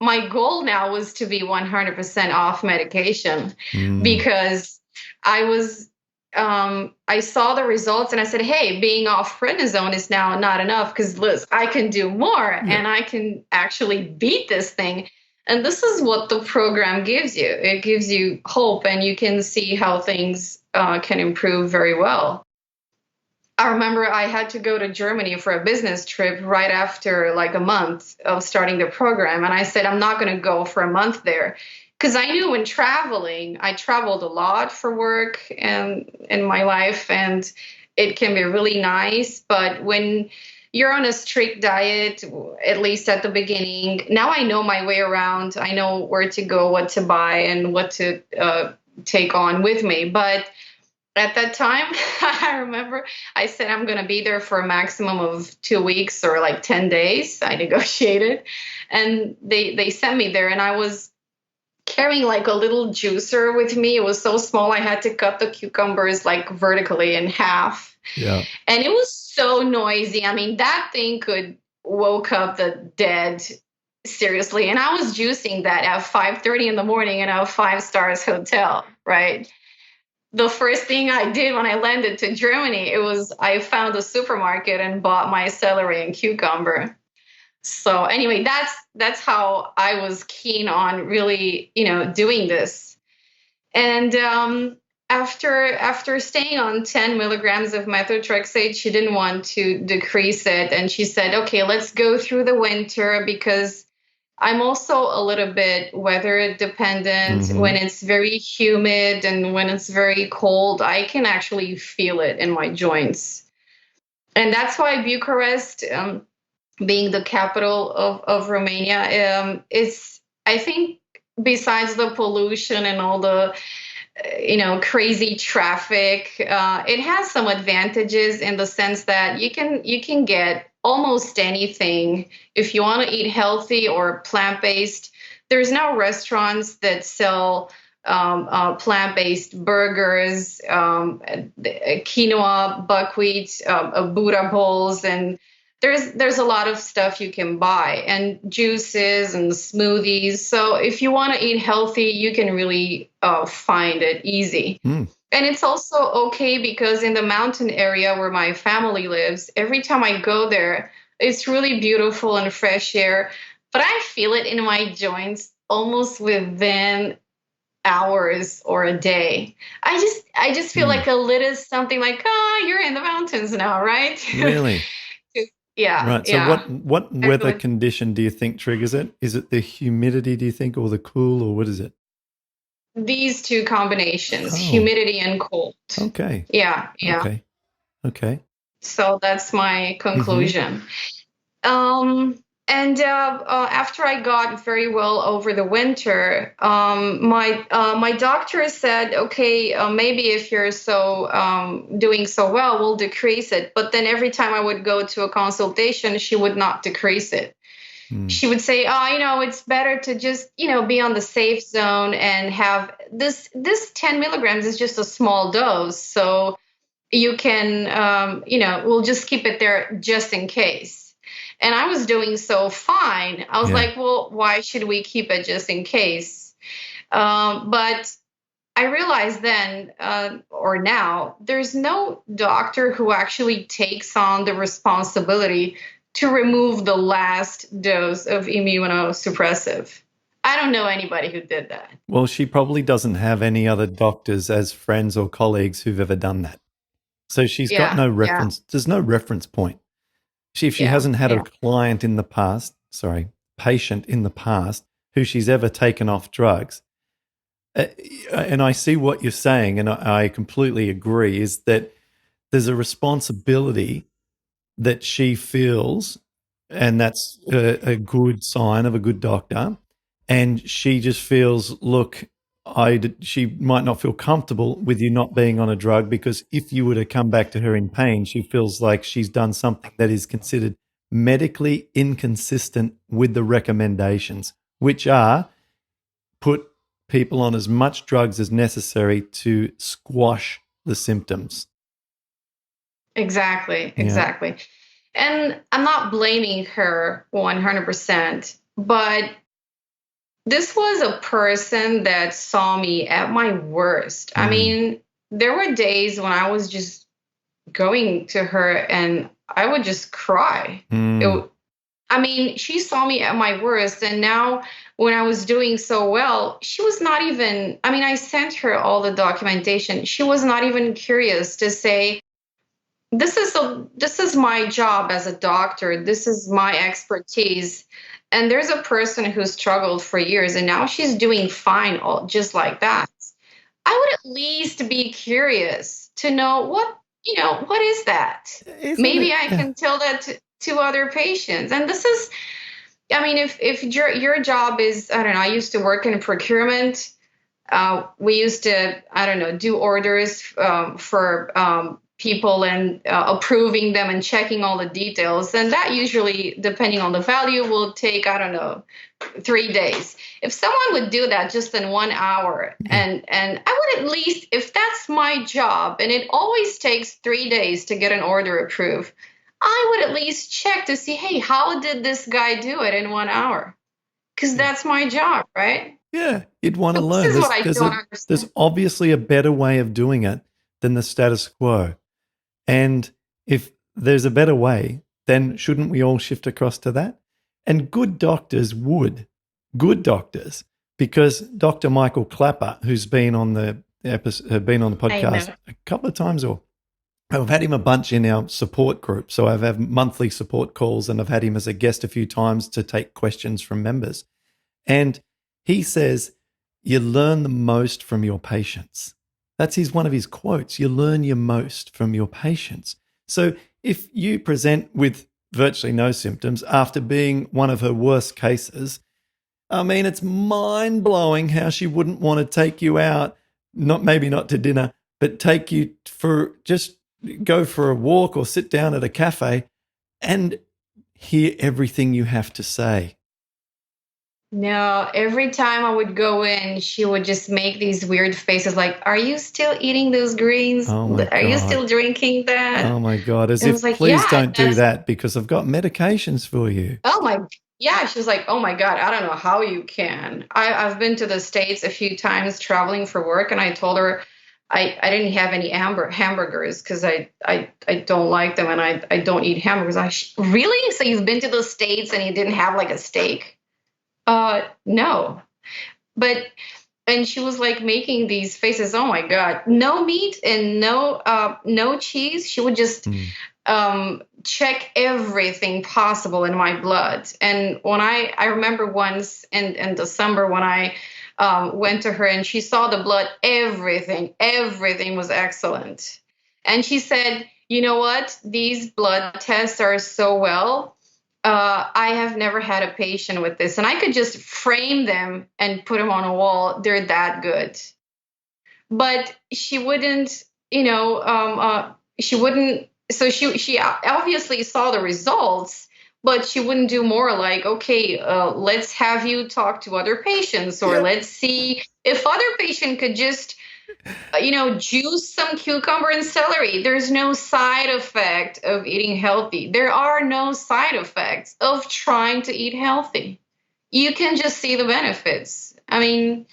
my goal now was to be 100% off medication, Mm. because I was I saw the results and I said, hey, being off prednisone is now not enough, because Liz, I can do more Yeah. and I can actually beat this thing. And this is what the program gives you. It gives you hope, and you can see how things can improve very well. I remember I had to go to Germany for a business trip right after like a month of starting the program. And I said, I'm not going to go for a month there, because I knew when traveling, I traveled a lot for work and in my life, and it can be really nice. But when you're on a strict diet, at least at the beginning, now I know my way around. I know where to go, what to buy, and what to take on with me. But at that time, I remember I said I'm going to be there for a maximum of 2 weeks or like 10 days. I negotiated, and they sent me there, and I was carrying like a little juicer with me. It was so small, I had to cut the cucumbers like vertically in half. Yeah. And it was so noisy. I mean, that thing could woke up the dead, seriously. And I was juicing that at 5:30 in the morning in a five stars hotel, right? The first thing I did when I landed to Germany, it was I found a supermarket and bought my celery and cucumber. So anyway, that's how I was keen on really, doing this. And after staying on 10 milligrams of methotrexate, she didn't want to decrease it, and she said, "Okay, let's go through the winter because I'm also a little bit weather dependent. Hmm. When it's very humid and when it's very cold, I can actually feel it in my joints." And that's why Bucharest, being the capital of Romania, is, I think, besides the pollution and all the crazy traffic, it has some advantages in the sense that you can get almost anything if you want to eat healthy or plant-based. There's now restaurants that sell plant-based burgers, quinoa, buckwheat, Buddha bowls, and there's a lot of stuff you can buy, and juices and smoothies. So if you want to eat healthy, you can really find it easy. Mm. And it's also okay because in the mountain area where my family lives, every time I go there, it's really beautiful and fresh air. But I feel it in my joints almost within hours or a day. I just feel Mm. like a little something like, oh, you're in the mountains now, right? Really? Yeah, Right. So yeah. what weather condition do you think triggers it? Is it the humidity, do you think, or the cool, or what is it? These two combinations, Oh, humidity and cold. okay. Yeah, yeah. Okay. Okay. So that's my Mm-hmm. conclusion. And after I got very well over the winter, my doctor said, okay, maybe if you're so doing so well, we'll decrease it. But then every time I would go to a consultation, she would not decrease it. Mm. She would say, "Oh, it's better to just, be on the safe zone and have this 10 milligrams is just a small dose, so you can, we'll just keep it there just in case." And I was doing so fine. I was Yeah. like, "Well, why should we keep it just in case?" But I realized then, or now, there's no doctor who actually takes on the responsibility to remove the last dose of immunosuppressive. I don't know anybody who did that. Well, she probably doesn't have any other doctors as friends or colleagues who've ever done that. So she's got Yeah, no yeah, reference. There's no reference point. If she yeah, hasn't had a yeah. client in the past, sorry, patient in the past who she's ever taken off drugs, uh, and I see what you're saying, and I completely agree, is that there's a responsibility that she feels, and that's a good sign of a good doctor. And she just feels, look, she might not feel comfortable with you not being on a drug because if you were to come back to her in pain, she feels like she's done something that is considered medically inconsistent with the recommendations, which are put people on as much drugs as necessary to squash the symptoms. Exactly, Yeah. exactly. And I'm not blaming her 100%, but this was a person that saw me at my worst. I Mm. mean, there were days when I was just going to her and I would just cry. Mm. I mean, she saw me at my worst. And now, when I was doing so well, she was not even, I mean, I sent her all the documentation. She was not even curious to say, this is my job as a doctor. This is my expertise. And there's a person who struggled for years and now she's doing fine, all just like that. I would at least be curious to know what is that? Isn't Maybe it? I Yeah. can tell that to other patients. And this is, I mean, if your job is, I don't know, I used to work in procurement. We used to, I don't know, do orders for people and approving them and checking all the details. And that usually, depending on the value, will take, I don't know, 3 days. If someone would do that just in 1 hour, and I would at least, if that's my job, and it always takes 3 days to get an order approved, I would at least check to see, hey, how did this guy do it in 1 hour? Because that's my job, right? Yeah, you'd want to So this learn. is what I don't There's understand. obviously a better way of doing it than the status quo. And if there's a better way, then shouldn't we all shift across to that? And good doctors would, good doctors, because Dr. Michael Clapper, who's been on the I know. podcast a couple of times, or I've had him a bunch in our support group. So I've had monthly support calls, and I've had him as a guest a few times to take questions from members. And he says, you learn the most from your patients. That's one of his quotes. You learn your most from your patients. So if you present with virtually no symptoms after being one of her worst cases, I mean, it's mind-blowing how she wouldn't want to take you out, maybe not to dinner, but take you for just go for a walk or sit down at a cafe and hear everything you have to say. No, every time I would go in, she would just make these weird faces like, are you still eating those greens? Oh my Are you God. still drinking that? Oh my God. As And I if, was like, please yeah, don't do that because I've got medications for you. oh my, yeah. She was like, oh my God, I don't know how you can. I've been to the States a few times traveling for work, and I told her I didn't have any hamburgers because I don't like them, and I don't eat hamburgers. Really? So you've been to the States and you didn't have like a steak? No. But and she was like making these faces. Oh my God, no meat and no cheese. She would just check everything possible in my blood. And when I remember once in December when I went to her and she saw the blood, everything was excellent. And she said, you know what? These blood tests are so well. I have never had a patient with this, and I could just frame them and put them on a wall. They're that good. But she wouldn't, she wouldn't. So she obviously saw the results, but she wouldn't do more like, okay, let's have you talk to other patients, or Yep. let's see if other patient could just juice some cucumber and celery. There's no side effect of eating healthy. There are no side effects of trying to eat healthy. You can just see the benefits. I mean,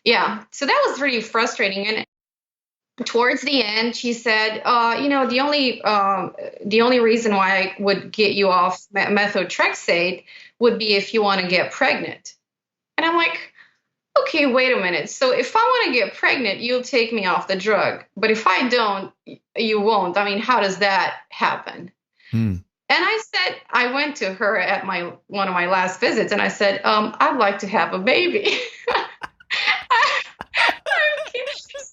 yeah. So that was really frustrating. And towards the end, she said, the only reason why I would get you off methotrexate would be if you want to get pregnant. And I'm like, okay, wait a minute. So if I want to get pregnant, you'll take me off the drug. But if I don't, you won't. I mean, how does that happen? Hmm. And I said, I went to her at one of my last visits, and I said, I'd like to have a baby.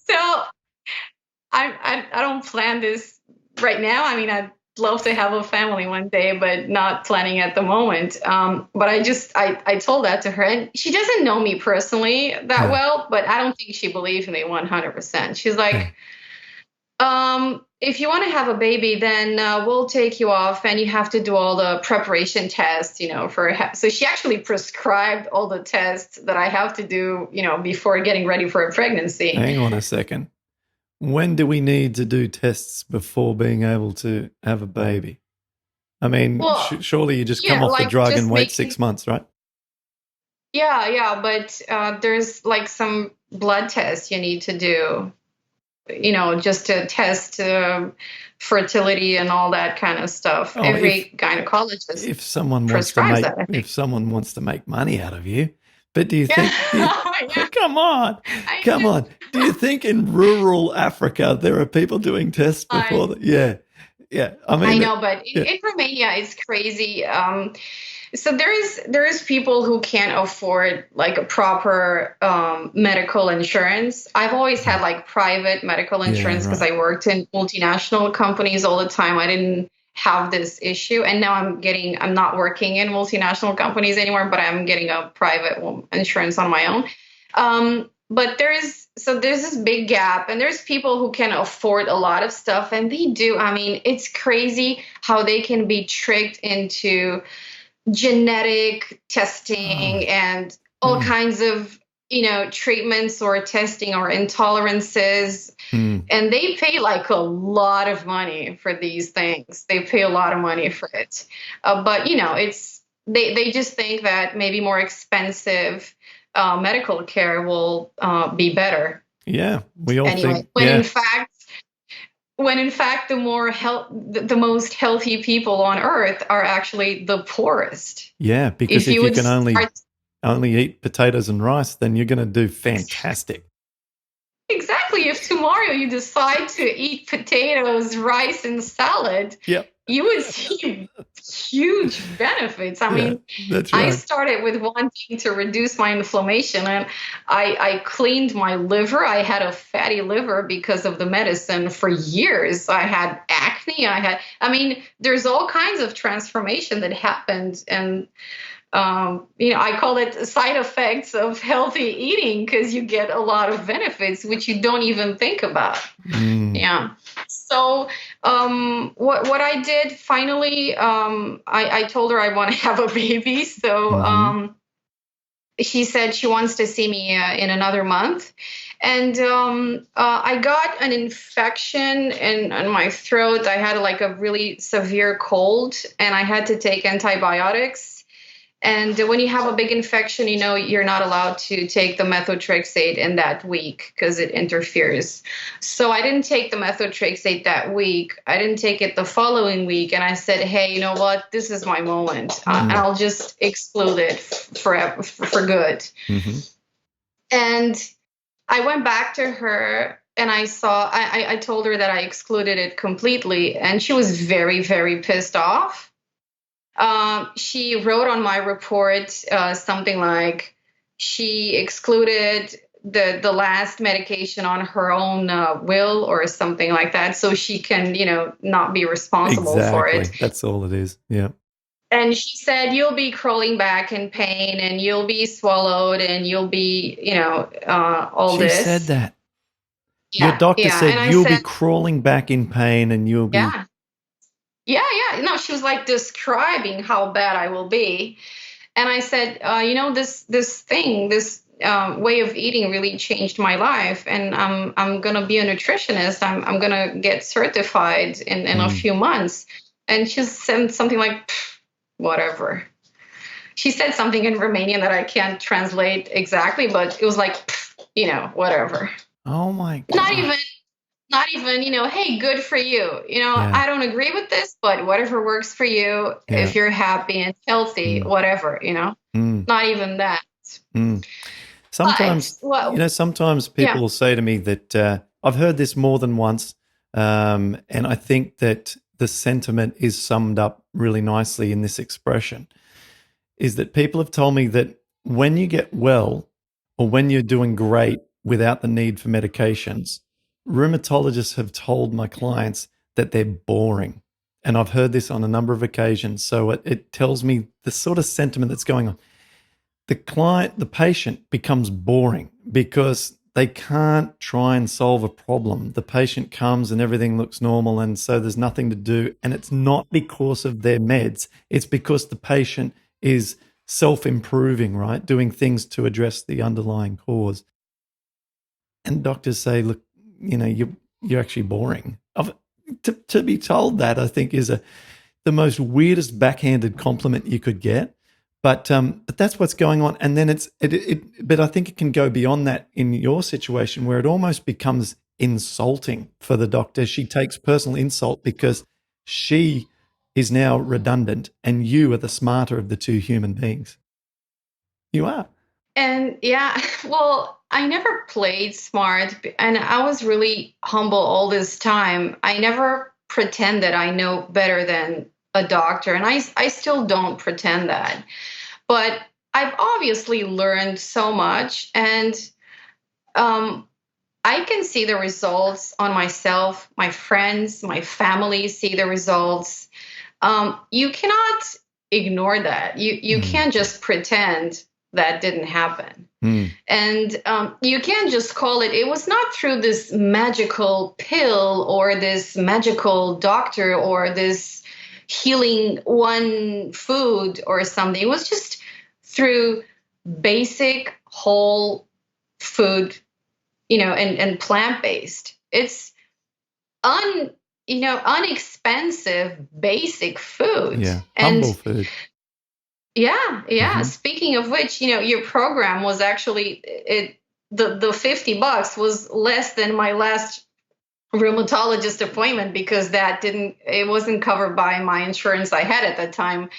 So I don't plan this right now. I mean, I'd love to have a family one day, but not planning at the moment. But I told that to her, and she doesn't know me personally that Yeah. well, but I don't think she believed me 100%. She's Yeah. like, if you want to have a baby, then we'll take you off, and you have to do all the preparation tests, so she actually prescribed all the tests that I have to do, before getting ready for a pregnancy. Hang on a second. When do we need to do tests before being able to have a baby? I mean, Well, surely you just come yeah, off the like drug just and wait making 6 months, right? Yeah, but there's like some blood tests you need to do, just to test fertility and all that kind of stuff. Oh, Every gynecologist if someone wants to prescribes that, I think. make money out of you, but do you Yeah, think? yeah, Come on, I come know. on. Do you think in rural Africa there are people doing tests before? Yeah, yeah. I I mean, know, but yeah, in Romania, it's crazy. So there is people who can't afford like a proper medical insurance. I've always had like private medical yeah, insurance because right. I worked in multinational companies all the time. I didn't have this issue, and now I'm not working in multinational companies anymore, but I'm getting a private insurance on my own. but there's this big gap, and there's people who can afford a lot of stuff, and they do. I mean, it's crazy how they can be tricked into genetic Oh, testing and all mm, kinds of treatments or testing or intolerances, mm. and they pay like a lot of money for these things. They pay a lot of money for it, but it's they just think that maybe more expensive medical care will be better Yeah, we all anyway, think, yeah, when in fact the most healthy people on earth are actually the poorest. yeah, because If if you you would can only start eat potatoes and rice, then you're going to do fantastic. exactly, if tomorrow you decide to eat potatoes, rice, and salad, Yep. you would see huge benefits. I Yeah, mean, that's I right. started with wanting to reduce my inflammation, and I cleaned my liver. I had a fatty liver because of the medicine for years. I had acne. I mean, there's all kinds of transformation that happened. And I call it side effects of healthy eating because you get a lot of benefits which you don't even think about. Mm, Yeah. So what I did finally, I told her I want to have a baby. So mhm. she said she wants to see me in another month. And I got an infection in my throat. I had like a really severe cold, and I had to take antibiotics. And when you have a big infection, you're not allowed to take the methotrexate in that week because it interferes. So I didn't take the methotrexate that week. I didn't take it the following week. And I said, hey, you know what? This is my moment. And Mm, I'll just exclude it forever, for good. mhm. And I went back to her and I told her that I excluded it completely. And she was very, very pissed off. She wrote on my report something like she excluded the last medication on her own will or something like that, so she can not be responsible for it. Exactly. That's all it is. Yeah. And she said you'll be crawling back in pain, and you'll be swallowed, and you'll be all She said this. that. Your Yeah, doctor yeah. And said I you'll be said, crawling back in pain and you'll be yeah, yeah, yeah. No, she was like describing how bad I will be. And I said, this way of eating really changed my life, and I'm gonna be a nutritionist. I'm gonna get certified in a mm, few months. And she said something like, whatever. She said something in Romanian that I can't translate exactly, but it was like, whatever. oh my Not even, gosh. not even, hey, good for you. Yeah. I don't agree with this, but whatever works for you, Yeah. if you're happy and healthy, Mm, whatever. mm, Not even that. mm. But, Sometimes, well, sometimes people yeah. will say to me that I've heard this more than once, and I think that the sentiment is summed up really nicely in this expression. Is that people have told me that when you get well or when you're doing great without the need for medications, rheumatologists have told my clients that they're boring. And I've heard this on a number of occasions. So it tells me the sort of sentiment that's going on. The patient becomes boring because they can't try and solve a problem. The patient comes and everything looks normal, and so there's nothing to do. And it's not because of their meds, it's because the patient is self improving, right? Doing things to address the underlying cause. And doctors say, look, you're actually boring. To be told that, I think, is the most weirdest backhanded compliment you could get. But that's what's going on, and then but I think it can go beyond that in your situation where it almost becomes insulting for the doctor. She takes personal insult because she is now redundant, and you are the smarter of the two human beings. You are. And yeah, well, I never played smart, and I was really humble all this time. I never pretended I know better than a doctor, and I still don't pretend that. But I've obviously learned so much, and um, I can see the results on myself, my friends, my family see the results. You cannot ignore that. You Mm, can't just pretend that didn't happen. Mm. And you can't just call it, it was not through this magical pill or this magical doctor or this healing one food or something. It was just through basic whole food, and plant-based. It's unexpensive basic food. Yeah. And Humble food. yeah. Hmm. Speaking of which, your program was actually the $50 was less than my last rheumatologist appointment because it wasn't covered by my insurance I had at that time.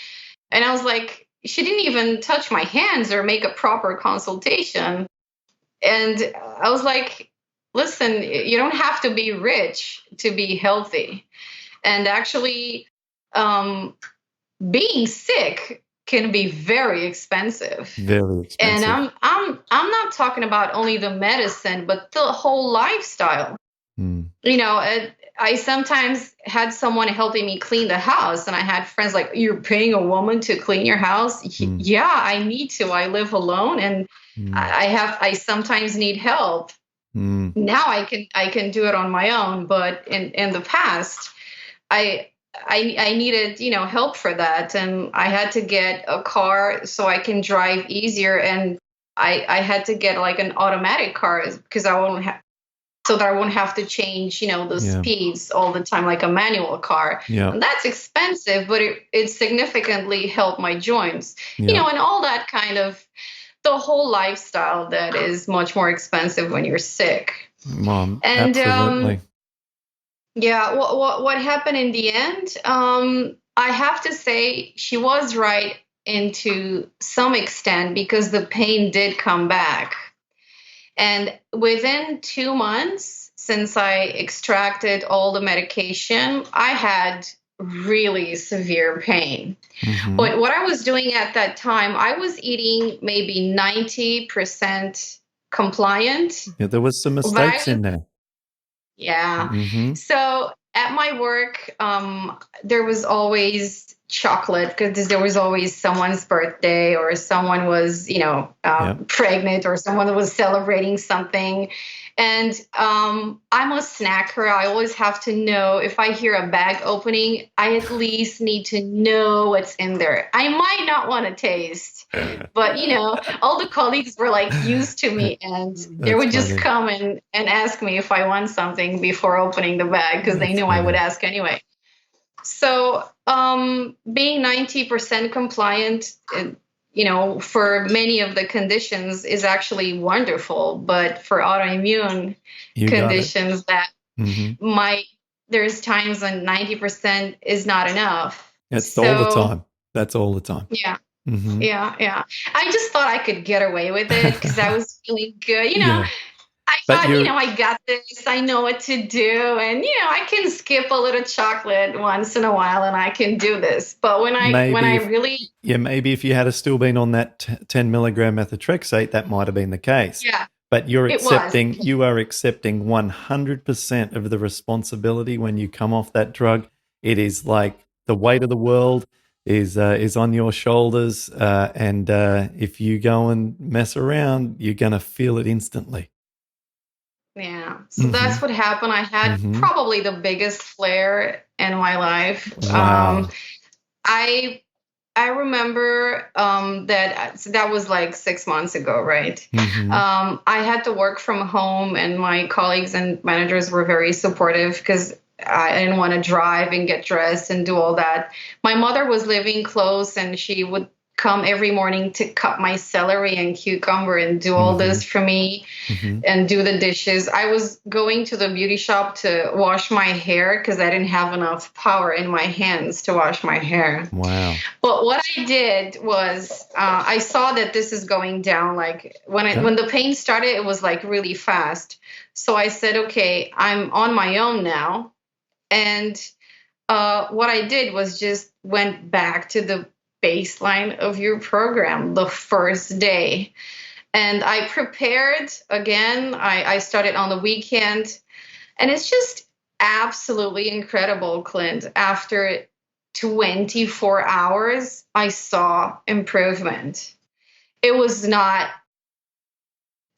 And I was like, she didn't even touch my hands or make a proper consultation. And I was like, listen, you don't have to be rich to be healthy. And actually, um, being sick can be very expensive. Very And expensive. I'm not talking about only the medicine, but the whole lifestyle. Mm. I sometimes had someone helping me clean the house, and I had friends like, "You're paying a woman to clean your house?" Mm. Yeah, I need to. I live alone, and Mm. I sometimes need help. Mm. Now I can do it on my own, but in the past, I I needed help for that, and I had to get a car so I can drive easier, and I had to get like an automatic car because I won't have so that I won't have to change the Yeah. speeds all the time like a manual car, Yeah. and that's expensive, but it significantly helped my joints, Yeah. and all that kind of the whole lifestyle that is much more expensive when you're sick. Mom, And absolutely. yeah, what happened in the end? I have to say she was right into some extent because the pain did come back. And within 2 months since I extracted all the medication, I had really severe pain. Hmm. But what I was doing at that time, I was eating maybe 90% compliant, Yeah, there was some but I mistakes was in there. yeah. Hmm. So at my work, there was always chocolate because there was always someone's birthday or someone was, Yeah. pregnant or someone was celebrating something. And I'm a snacker. I always have to know if I hear a bag opening, I at least need to know what's in there. I might not want to taste, but all the colleagues were like used to me, and they That's would just funny. come and ask me if I want something before opening the bag because they That's knew I would funny. ask anyway. So being 90% compliant, for many of the conditions is actually wonderful, but for autoimmune You got it. conditions that Hmm. might there's times when 90% is not enough. It's all the So time. That's all the time. yeah. Hmm. Yeah. I just thought I could get away with it because I was feeling good. Yeah. I But thought, you're I got this. I know what to do. And, I can skip a little chocolate once in a while and I can do this. But when I maybe if really, maybe if you had still been on that 10 milligram methotrexate, that might have been the case. yeah, But it was. you are accepting 100% of the responsibility when you come off that drug. It is like the weight of the world is on your shoulders, and if you go and mess around, you're gonna feel it instantly. Yeah. So Hmm. that's what happened. I had Hmm. probably the biggest flare in my life. Wow. I I remember that was like 6 months ago, right? Hmm. I had to work from home, and my colleagues and managers were very supportive because I didn't want to drive and get dressed and do all that. My mother was living close, and she would come every morning to cut my celery and cucumber and do all Hmm. this for me Hmm. and do the dishes. I was going to the beauty shop to wash my hair because I didn't have enough power in my hands to wash my hair. Wow. But what I did was I saw that this is going down. Like Yeah. when the pain started, it was like really fast. So I said, okay, I'm on my own now. And what I did was just went back to the baseline of your program the first day. And I prepared again. I started on the weekend. And it's just absolutely incredible, Clint. After 24 hours, I saw improvement. it was not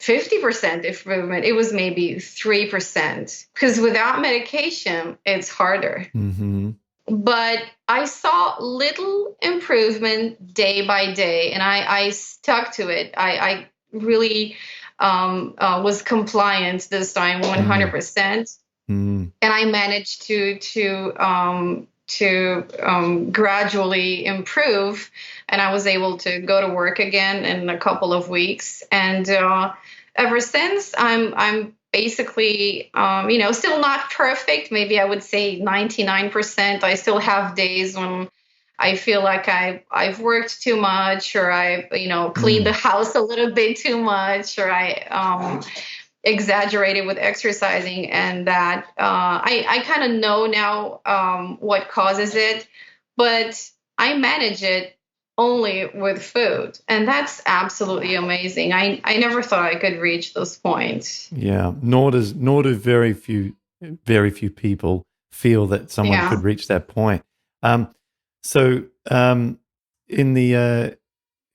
50% improvement. It was maybe 3% because without medication, it's harder. Mm-hmm. But I saw little improvement day by day, and I stuck to it. I really was compliant this time, Mm-hmm. 100%, Mm-hmm. and I managed to gradually improve, and I was able to go to work again in a couple of weeks, and ever since I'm basically still not perfect. Maybe I would say 99%. I still have days when I feel like I've worked too much, or I cleaned the Mm. house a little bit too much, or I exaggerated with exercising, and that I kind of know now what causes it, but I manage it only with food, and that's absolutely amazing. I never thought I could reach this point. Yeah, nor do very few people feel that someone Yeah, could reach that point. Um, so, in the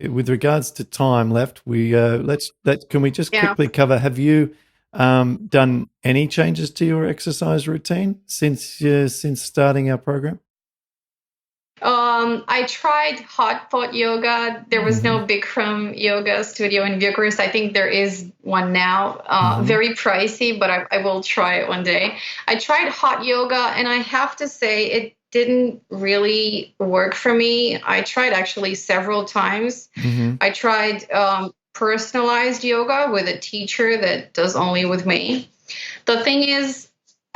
with regards to time left, we let can we just yeah. quickly cover? Have you done any changes to your exercise routine since starting our program? I tried hot pot yoga. There was Mm-hmm. no Bikram yoga studio in Bucharest. I think there is one now. Mm-hmm. Very pricey, but I will try it one day. I tried hot yoga, and I have to say it didn't really work for me. I tried actually several times. Mm-hmm. I tried personalized yoga with a teacher that does only with me. The thing is,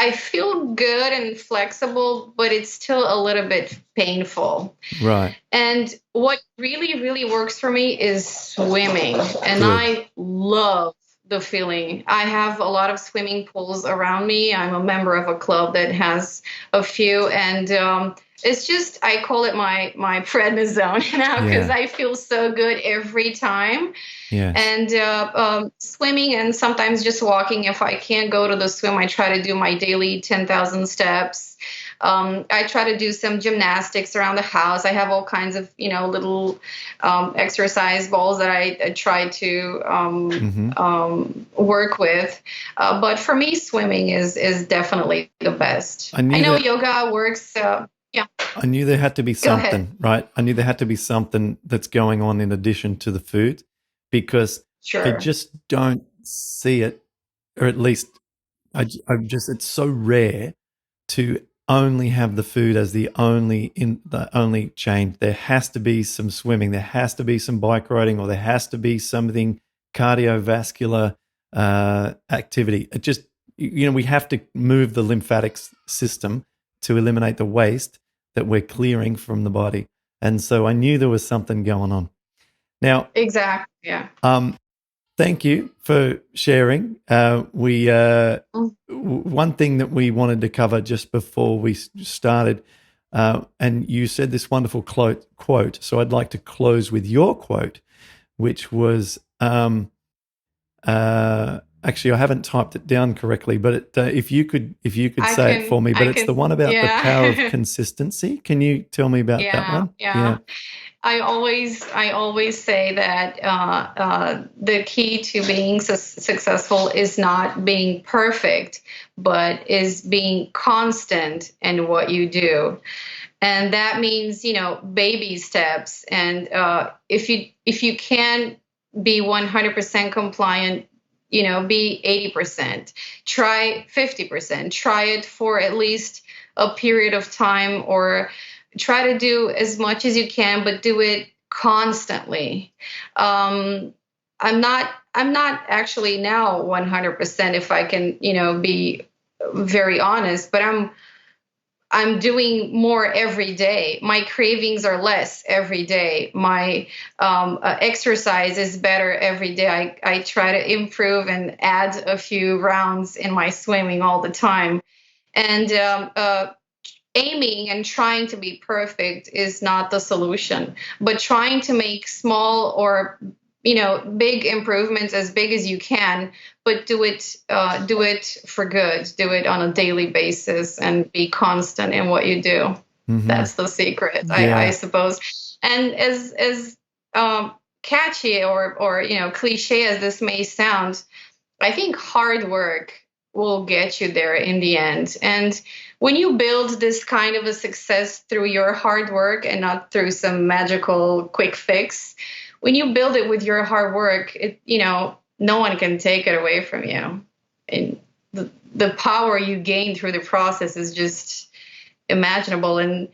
I feel good and flexible, but it's still a little bit painful. Right. And what really, really works for me is swimming. And Good. I love the feeling. I have a lot of swimming pools around me. I'm a member of a club that has a few. And it's just, I call it my prednisone now because Yeah. I feel so good every time. Yes. And swimming, and sometimes just walking. If I can't go to the swim, I try to do my daily 10,000 steps. I try to do some gymnastics around the house. I have all kinds of little exercise balls that I try to Mm-hmm. work with. But for me, swimming is definitely the best. I I knew know that. yoga works. Yeah, I knew there had to be go ahead. something, right? I knew there had to be something that's going on in addition to the food because I Sure. just don't see it, or at least it's so rare to only have the food as the only change. There has to be some swimming, there has to be some bike riding, or there has to be something cardiovascular activity. It just we have to move the lymphatic system to eliminate the waste that we're clearing from the body. And so I knew there was something going on. Now, Exactly. Yeah. thank you for sharing. We one thing that we wanted to cover just before we started, and you said this wonderful quote. So I'd like to close with your quote, which was actually I haven't typed it down correctly, but if you could say it for me. But I it's the can, one about the power of yeah. consistency. Can you tell me about that Yeah, one? yeah. Yeah. I always say that the key to being successful is not being perfect, but is being constant in what you do, and that means baby steps. And if you can be 100% compliant, be 80%. Try 50%. Try it for at least a period of time, or try to do as much as you can, but do it constantly. Um, I'm not actually now 100%, if I can, be very honest, but I'm doing more every day. My cravings are less every day. My exercise is better every day. I try to improve and add a few rounds in my swimming all the time. And aiming and trying to be perfect is not the solution, but trying to make small or big improvements, as big as you can, but do it for good. Do it on a daily basis and be constant in what you do. Mm-hmm. That's the secret, I Yeah. suppose. And as catchy or cliche as this may sound, I think hard work will get you there in the end. And when you build this kind of a success through your hard work and not through some magical quick fix, when you build it with your hard work, no one can take it away from you. And the power you gain through the process is just imaginable. And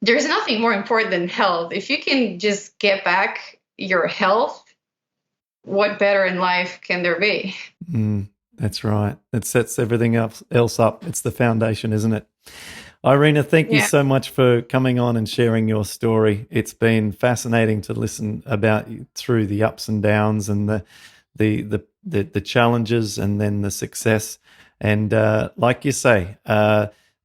there's nothing more important than health. If you can just get back your health, what better in life can there be? That's right. It sets everything else up. It's the foundation, isn't it? Irina, thank you Yeah. so much for coming on and sharing your story. It's been fascinating to listen about you through the ups and downs and the challenges and then the success. And like you say,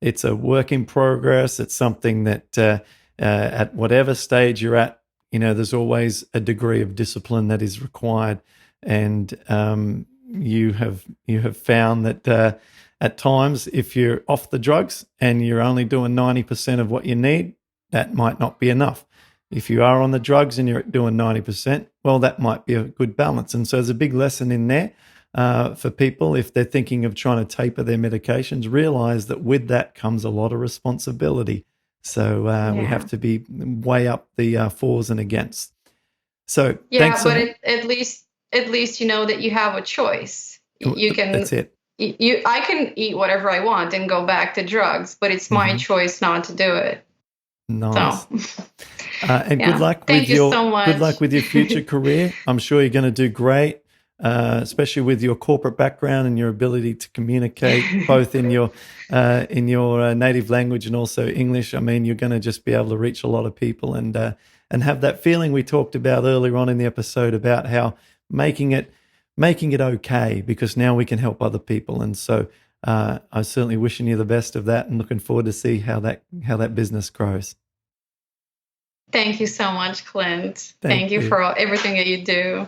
it's a work in progress. It's something that at whatever stage you're at, there's always a degree of discipline that is required. And you have found that at times, if you're off the drugs and you're only doing 90% of what you need, that might not be enough. If you are on the drugs and you're doing 90%, well, that might be a good balance. And so there's a big lesson in there for people if they're thinking of trying to taper their medications, realize that with that comes a lot of responsibility. So we have to be way up the fors and against. So Yeah, thanks. but at least you know that you have a choice. You can. That's it. I can eat whatever I want and go back to drugs, but it's my choice not to do it. Nice. So, And yeah. good luck Thank with you your so much. good luck with your future career. I'm sure you're going to do great, especially with your corporate background and your ability to communicate both in your native language and also English. I mean, you're going to just be able to reach a lot of people and have that feeling we talked about earlier on in the episode about how making it okay, because now we can help other people. And so I'm certainly wishing you the best of that and looking forward to see how that business grows. Thank you so much, Clint. Thank Thank you you. for everything that you do.